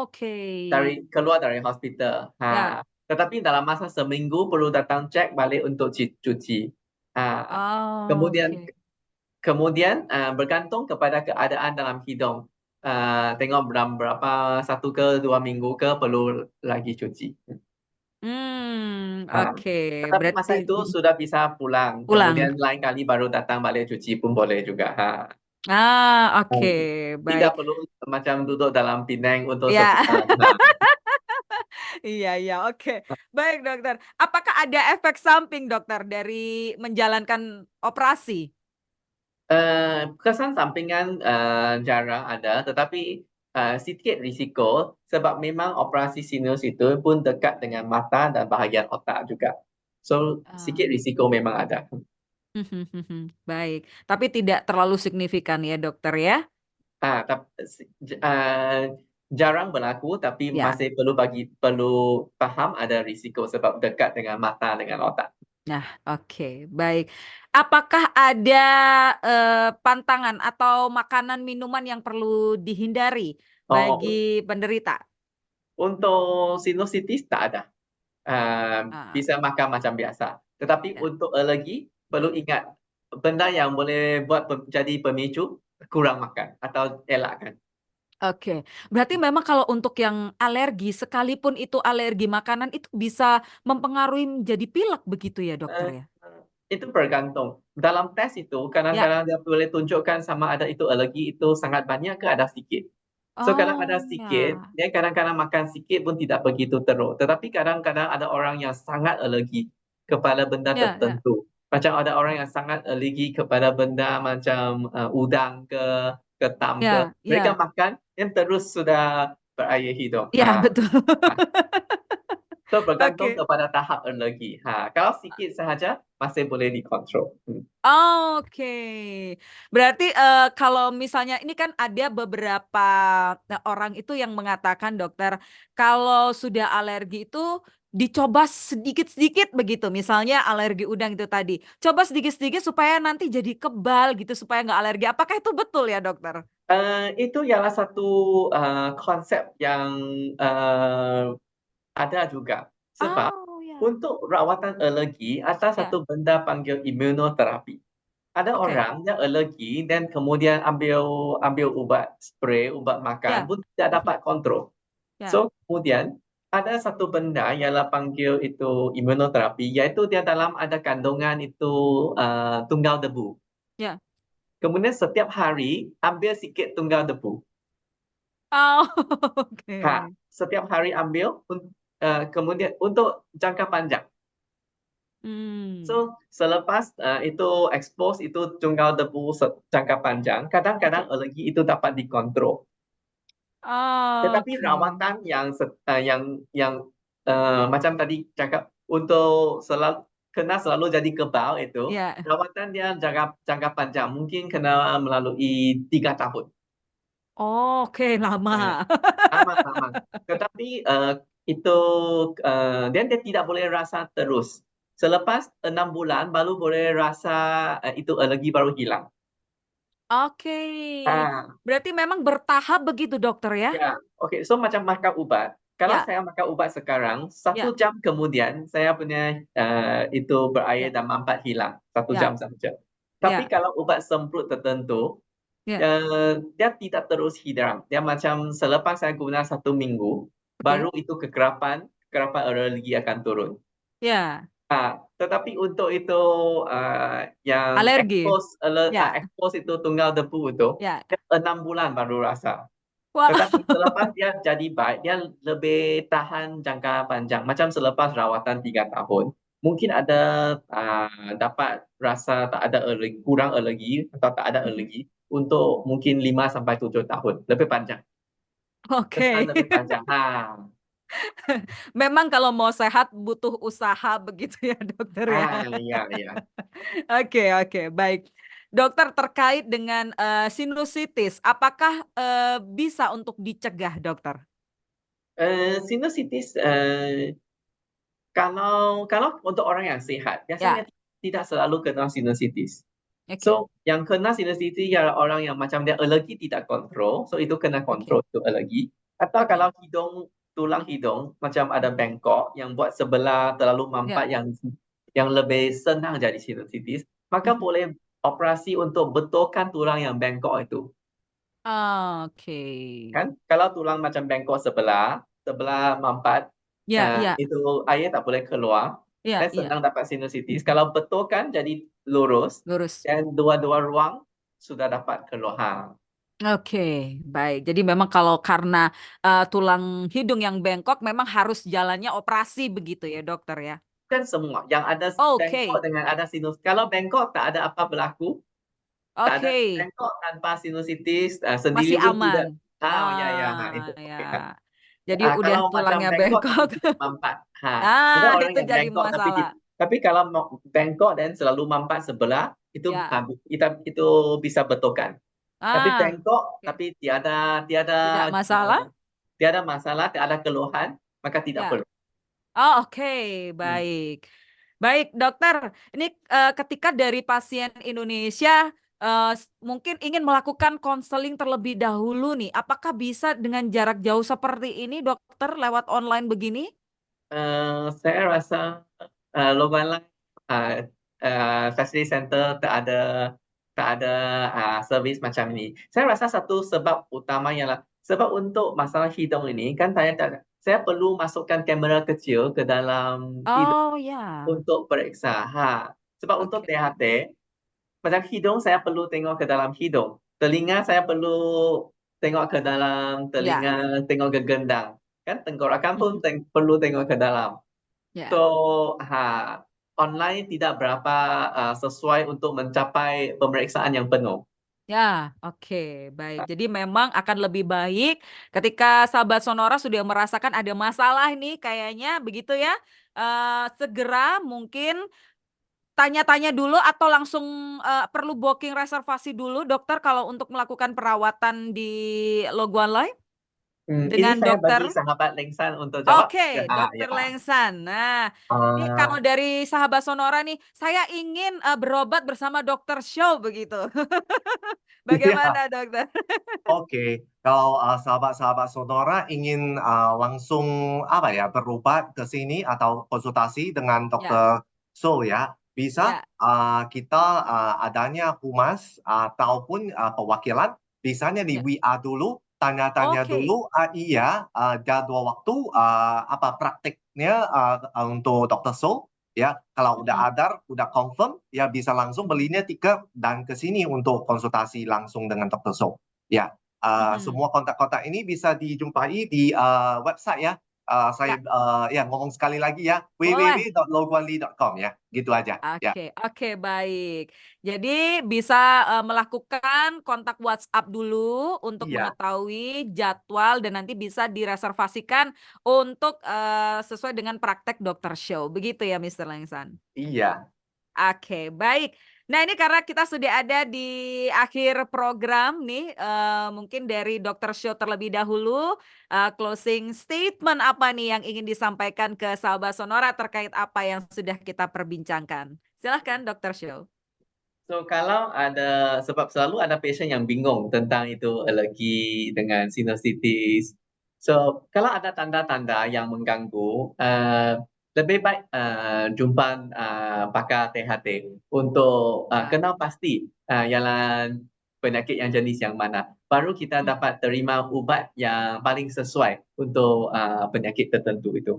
[SPEAKER 2] Oke.
[SPEAKER 4] Keluar dari hospital.
[SPEAKER 2] Ya.
[SPEAKER 4] Tetapi dalam masa seminggu perlu datang cek balik untuk cuci. Kemudian
[SPEAKER 2] Oke.
[SPEAKER 4] kemudian bergantung kepada keadaan dalam hidung. Tengok berapa 1 ke 2 minggu ke perlu lagi cuci.
[SPEAKER 2] Oke.
[SPEAKER 4] Tetapi
[SPEAKER 2] Berarti
[SPEAKER 4] masa itu sudah bisa pulang.
[SPEAKER 2] pulang.
[SPEAKER 4] Kemudian lain kali baru datang balik cuci pun boleh juga.
[SPEAKER 2] Oke,
[SPEAKER 4] Tidak
[SPEAKER 2] baik.
[SPEAKER 4] perlu macam duduk dalam Penang untuk
[SPEAKER 2] Ya.
[SPEAKER 4] sebulan.
[SPEAKER 2] Iya, oke. Baik, dokter. Apakah ada efek samping, dokter, dari menjalankan operasi?
[SPEAKER 4] Kesan sampingan jarang ada, tetapi sedikit risiko sebab memang operasi sinus itu pun dekat dengan mata dan bahagian otak juga. So, sedikit
[SPEAKER 2] Ah.
[SPEAKER 4] risiko memang ada.
[SPEAKER 2] Baik, tapi tidak terlalu signifikan ya, dokter ya?
[SPEAKER 4] Jarang berlaku, tapi
[SPEAKER 2] Ya.
[SPEAKER 4] masih perlu paham ada risiko sebab dekat dengan mata dengan otak.
[SPEAKER 2] Nah, oke, baik. Apakah ada pantangan atau makanan minuman yang perlu dihindari
[SPEAKER 4] Oh,
[SPEAKER 2] bagi penderita?
[SPEAKER 4] untuk sinusitis tak ada.
[SPEAKER 2] Ah,
[SPEAKER 4] Bisa makan macam biasa. Tetapi
[SPEAKER 2] ya.
[SPEAKER 4] untuk alergi, perlu ingat benda yang boleh buat jadi pemicu, kurang makan atau elakkan.
[SPEAKER 2] Oke, berarti memang kalau untuk yang alergi, sekalipun itu alergi makanan, itu bisa mempengaruhi menjadi pilek begitu ya,
[SPEAKER 4] Eee,
[SPEAKER 2] dokter ya?
[SPEAKER 4] itu bergantung. Dalam tes itu
[SPEAKER 2] Ya.
[SPEAKER 4] kadang-kadang dia boleh tunjukkan sama ada itu alergi itu sangat banyak ke ada sedikit. So, kadang ada
[SPEAKER 2] Oh,
[SPEAKER 4] sedikit,
[SPEAKER 2] ya.
[SPEAKER 4] dia kadang-kadang makan sedikit pun tidak begitu teruk. Tetapi kadang-kadang ada orang yang sangat alergi kepada benda
[SPEAKER 2] Ya, ya.
[SPEAKER 4] tertentu. Macam ada orang yang sangat alergi kepada benda macam, udang ke, ketam ke.
[SPEAKER 2] Ya,
[SPEAKER 4] Mereka
[SPEAKER 2] ya.
[SPEAKER 4] makan yang terus sudah berair hidung.
[SPEAKER 2] Ya, betul.
[SPEAKER 4] So, bergantung
[SPEAKER 2] Oke.
[SPEAKER 4] kepada tahap alergi. Kalau sedikit sahaja masih boleh dikontrol.
[SPEAKER 2] Oke. Berarti, kalau misalnya ini kan ada beberapa, orang itu yang mengatakan, dokter, kalau sudah alergi itu dicoba sedikit-sedikit begitu, misalnya alergi udang itu tadi, coba sedikit-sedikit supaya nanti jadi kebal gitu, supaya nggak alergi. Apakah itu betul ya, dokter?
[SPEAKER 4] Itu ialah satu, konsep yang, ada juga. Sebab
[SPEAKER 2] Oh, ya.
[SPEAKER 4] untuk rawatan alergi ada
[SPEAKER 2] Ya,
[SPEAKER 4] satu benda panggil imunoterapi. Ada
[SPEAKER 2] oke.
[SPEAKER 4] orang yang alergi dan kemudian ambil ambil ubat spray, ubat makan
[SPEAKER 2] Ya.
[SPEAKER 4] pun tidak dapat kontrol.
[SPEAKER 2] Ya.
[SPEAKER 4] So, kemudian ada satu benda ialah panggil itu imunoterapi, iaitu dia dalam ada kandungan itu, tunggal debu.
[SPEAKER 2] Ya.
[SPEAKER 4] Kemudian setiap hari ambil sikit tunggal debu.
[SPEAKER 2] Oh, oke.
[SPEAKER 4] Setiap hari ambil kemudian untuk jangka panjang.
[SPEAKER 2] Hmm.
[SPEAKER 4] So, selepas, itu expose itu tunggal debu jangka panjang, kadang-kadang
[SPEAKER 2] Oke.
[SPEAKER 4] alergi itu dapat dikontrol. Tetapi
[SPEAKER 2] Oke.
[SPEAKER 4] rawatan yang macam tadi cakap untuk selalu jadi kebal itu,
[SPEAKER 2] Ya.
[SPEAKER 4] rawatan dia jangka panjang, mungkin kena melalui 3 tahun.
[SPEAKER 2] Oke,
[SPEAKER 4] Eee,
[SPEAKER 2] lama.
[SPEAKER 4] lama. Tetapi, itu, dan dia tidak boleh rasa terus. Selepas 6 bulan baru boleh rasa, itu alergi baru hilang.
[SPEAKER 2] Oke,
[SPEAKER 4] Ah,
[SPEAKER 2] berarti memang bertahap begitu, dokter ya?
[SPEAKER 4] ya, oke. So, macam makan ubat. Kalau
[SPEAKER 2] Ya,
[SPEAKER 4] saya makan ubat sekarang, 1
[SPEAKER 2] ya,
[SPEAKER 4] jam kemudian saya punya, itu berair
[SPEAKER 2] ya,
[SPEAKER 4] dan mampat hilang, 1
[SPEAKER 2] ya,
[SPEAKER 4] jam saja. Tapi
[SPEAKER 2] ya,
[SPEAKER 4] kalau ubat semprot tertentu,
[SPEAKER 2] ya,
[SPEAKER 4] dia tidak terus hilang. Dia macam selepas saya guna 1 minggu,
[SPEAKER 2] oke,
[SPEAKER 4] baru itu kekerapan alergi akan turun.
[SPEAKER 2] ya.
[SPEAKER 4] Tetapi untuk itu, yang
[SPEAKER 2] Alergi? Ya,
[SPEAKER 4] expose itu tunggal debu itu,
[SPEAKER 2] ya.
[SPEAKER 4] dia 6 bulan baru rasa.
[SPEAKER 2] Wah,
[SPEAKER 4] Tetapi selepas dia jadi baik, dia lebih tahan jangka panjang. Macam selepas rawatan 3 tahun, mungkin ada, dapat rasa tak ada alergi, kurang alergi atau tak ada
[SPEAKER 2] mhm,
[SPEAKER 4] alergi untuk mungkin 5 sampai 7 tahun, lebih panjang, kesan
[SPEAKER 2] oke.
[SPEAKER 4] lebih panjang.
[SPEAKER 2] Memang kalau mau sehat butuh usaha begitu ya, dokter ya?
[SPEAKER 4] Iya, iya.
[SPEAKER 2] Oke, oke, baik. Dokter, terkait dengan, sinusitis, apakah, bisa untuk dicegah, dokter?
[SPEAKER 4] Sinusitis, kalau untuk orang yang sehat, biasanya
[SPEAKER 2] Ya,
[SPEAKER 4] tidak selalu kena sinusitis.
[SPEAKER 2] Oke.
[SPEAKER 4] So, yang kena sinusitis ialah orang yang macam dia alergi tidak kontrol. So, itu kena kontrol itu alergi. Atau
[SPEAKER 2] Oke.
[SPEAKER 4] kalau tulang hidung macam ada bengkok yang buat sebelah terlalu mampat yang lebih senang jadi sinusitis, maka boleh operasi untuk betulkan tulang yang bengkok itu.
[SPEAKER 2] Oke.
[SPEAKER 4] Kan kalau tulang macam bengkok sebelah mampat,
[SPEAKER 2] Ya, ya,
[SPEAKER 4] itu air tak boleh keluar,
[SPEAKER 2] ya,
[SPEAKER 4] dan
[SPEAKER 2] ya.
[SPEAKER 4] senang dapat sinusitis. Kalau betulkan jadi lurus,
[SPEAKER 2] Lurus.
[SPEAKER 4] dan dua-dua ruang sudah dapat keluar.
[SPEAKER 2] Oke, baik. Jadi memang kalau karena tulang hidung yang bengkok memang harus jalannya operasi begitu ya, dokter ya.
[SPEAKER 4] Kan semua yang ada bengkok
[SPEAKER 2] Oke.
[SPEAKER 4] dengan ada sinus. Kalau bengkok tak ada apa berlaku, tak ada
[SPEAKER 2] Oke.
[SPEAKER 4] bengkok tanpa sinusitis,
[SPEAKER 2] Masih
[SPEAKER 4] sendiri pun tidak.
[SPEAKER 2] aman.
[SPEAKER 4] Itu oke.
[SPEAKER 2] Ya. Jadi udah
[SPEAKER 4] Kalau macam
[SPEAKER 2] tulangnya
[SPEAKER 4] bengkok tapi
[SPEAKER 2] bengkok.
[SPEAKER 4] tidak mampat. Ada orang
[SPEAKER 2] Itu
[SPEAKER 4] yang
[SPEAKER 2] jadi
[SPEAKER 4] bengkok
[SPEAKER 2] masalah.
[SPEAKER 4] tapi kalau bengkok dan selalu mampat sebelah itu
[SPEAKER 2] Ya.
[SPEAKER 4] itu bisa betulkan. Tapi bengkok
[SPEAKER 2] Oke.
[SPEAKER 4] tapi tiada
[SPEAKER 2] Tidak masalah?
[SPEAKER 4] tiada masalah, tiada keluhan, maka tidak
[SPEAKER 2] Ya.
[SPEAKER 4] perlu.
[SPEAKER 2] Oh, oke, baik. Baik, dokter. Ini ketika dari pasien Indonesia mungkin ingin melakukan konseling terlebih dahulu nih, apakah bisa dengan jarak jauh seperti ini, dokter, lewat online begini?
[SPEAKER 4] Saya rasa Logan Life Facility Center tak ada servis macam ini. Saya rasa satu sebab utama ialah sebab untuk masalah hidung ini kan saya perlu masukkan kamera kecil ke dalam hidung
[SPEAKER 2] Oh ya,
[SPEAKER 4] untuk periksa. Sebab untuk
[SPEAKER 2] oke.
[SPEAKER 4] THT, macam hidung saya perlu tengok ke dalam hidung. Telinga saya perlu tengok ke dalam
[SPEAKER 2] Ya,
[SPEAKER 4] telinga, tengok ke gendang. Kan tenggorokan pun perlu tengok ke dalam.
[SPEAKER 2] ya.
[SPEAKER 4] So, online tidak berapa sesuai untuk mencapai pemeriksaan yang penuh.
[SPEAKER 2] Ya, oke, baik. Jadi memang akan lebih baik ketika sahabat Sonora sudah merasakan ada masalah nih kayaknya begitu ya. Segera mungkin tanya-tanya dulu atau langsung perlu booking reservasi dulu dokter kalau untuk melakukan perawatan di Loguan Life
[SPEAKER 4] Ini
[SPEAKER 2] dengan
[SPEAKER 4] saya
[SPEAKER 2] dokter.
[SPEAKER 4] bagi sahabat Lengsan untuk jawab.
[SPEAKER 2] Oke,
[SPEAKER 4] Ya.
[SPEAKER 2] dokter Lengsan. Nah, ini
[SPEAKER 4] Uh,
[SPEAKER 2] kalau dari sahabat Sonora nih, saya ingin berobat bersama dokter Show begitu.
[SPEAKER 3] Iya,
[SPEAKER 2] Bagaimana dokter?
[SPEAKER 3] oke. Kalau sahabat-sahabat Sonora ingin langsung apa ya berobat ke sini atau konsultasi dengan
[SPEAKER 2] Ya,
[SPEAKER 3] Dokter So ya, bisa
[SPEAKER 2] ya.
[SPEAKER 3] kita adanya humas ataupun perwakilan, bisanya di
[SPEAKER 2] Ya.
[SPEAKER 3] WA dulu, tanya-tanya
[SPEAKER 2] Oke.
[SPEAKER 3] dulu, jadwal waktu apa praktiknya untuk Dokter So. Ya, kalau udah ada, udah confirm, ya bisa langsung belinya tiket dan ke sini untuk konsultasi langsung dengan Dokter So. Ya,
[SPEAKER 2] Mm-mm.
[SPEAKER 3] semua kontak-kontak ini bisa dijumpai di website ya. Saya
[SPEAKER 2] Ya,
[SPEAKER 3] ngomong sekali lagi ya,
[SPEAKER 2] boleh.
[SPEAKER 3] www.loguanli.com ya, gitu aja. Ya,
[SPEAKER 2] Oke, oke, baik. Jadi bisa melakukan kontak WhatsApp dulu untuk
[SPEAKER 3] iya,
[SPEAKER 2] mengetahui jadwal dan nanti bisa direservasikan untuk sesuai dengan praktek dokter show. Begitu ya, Mr. Lengsan.
[SPEAKER 3] iya,
[SPEAKER 2] Oke, baik. Nah, ini karena kita sudah ada di akhir program nih, mungkin dari Dokter Show terlebih dahulu, closing statement apa nih yang ingin disampaikan ke sahabat Sonora terkait apa yang sudah kita perbincangkan? Silahkan Dokter Show.
[SPEAKER 4] So kalau sebab selalu ada pasien yang bingung tentang itu alergi dengan sinusitis. So kalau ada tanda-tanda yang mengganggu, lebih baik jumpa pakar THT untuk
[SPEAKER 2] Ya.
[SPEAKER 4] kenal pasti ialah penyakit yang jenis yang mana. Baru kita
[SPEAKER 2] Hmm.
[SPEAKER 4] dapat terima ubat yang paling sesuai untuk penyakit tertentu itu.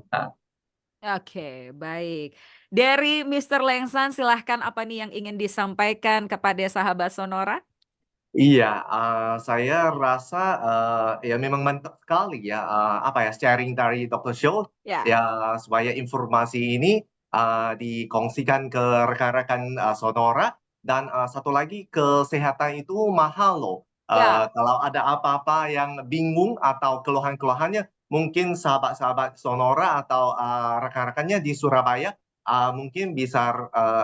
[SPEAKER 2] Oke, baik. Dari Mr. Lengsan, silahkan apa nih yang ingin disampaikan kepada sahabat Sonora?
[SPEAKER 3] iya. Saya rasa ya memang mantap sekali ya, apa ya sharing dari Dokter Show
[SPEAKER 2] Ya,
[SPEAKER 3] ya supaya informasi ini dikongsikan ke rekan-rekan Sonora dan satu lagi kesehatan itu mahal loh.
[SPEAKER 2] ya.
[SPEAKER 3] Kalau ada apa-apa yang bingung atau keluhan-keluhannya, mungkin sahabat-sahabat Sonora atau rekan-rekannya di Surabaya mungkin bisa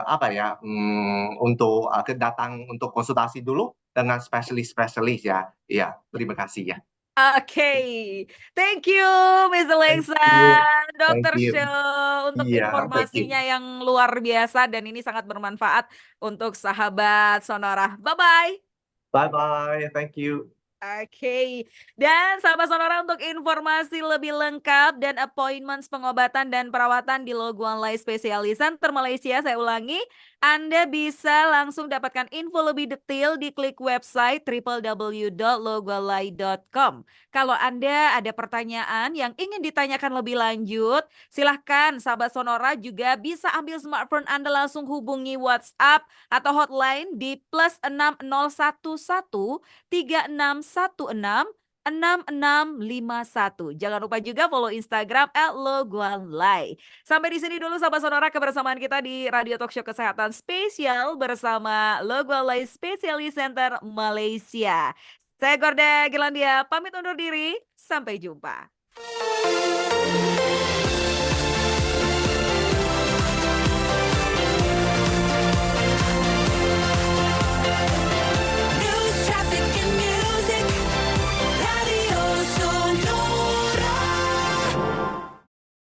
[SPEAKER 3] apa ya untuk datang untuk konsultasi dulu dengan spesialis-spesialis ya. Iya, terima kasih ya.
[SPEAKER 2] Oke, thank you Miss
[SPEAKER 3] Thank
[SPEAKER 2] Alexa,
[SPEAKER 3] you. Thank
[SPEAKER 2] Dr.
[SPEAKER 3] you.
[SPEAKER 2] Show untuk
[SPEAKER 3] Iya, betul.
[SPEAKER 2] informasinya yang luar biasa dan ini sangat bermanfaat untuk sahabat Sonora. Bye-bye.
[SPEAKER 3] Bye-bye. Thank you.
[SPEAKER 2] Oke, dan sahabat Sonora untuk informasi lebih lengkap dan appointments pengobatan dan perawatan di Loguan Lai Specialist Center Malaysia, saya ulangi, Anda bisa langsung dapatkan info lebih detail di klik website www.loguanlai.com. Kalau Anda ada pertanyaan yang ingin ditanyakan lebih lanjut, silahkan sahabat Sonora juga bisa ambil smartphone Anda langsung hubungi WhatsApp atau hotline di +6011 3616 6651. Jangan lupa juga follow Instagram @loguanlai. Sampai di sini dulu sahabat Sonora kebersamaan kita di Radio Talk Show Kesehatan Spesial bersama Loguanlai Specialist Center Malaysia. Saya Gorda Gelandia pamit undur diri. Sampai jumpa.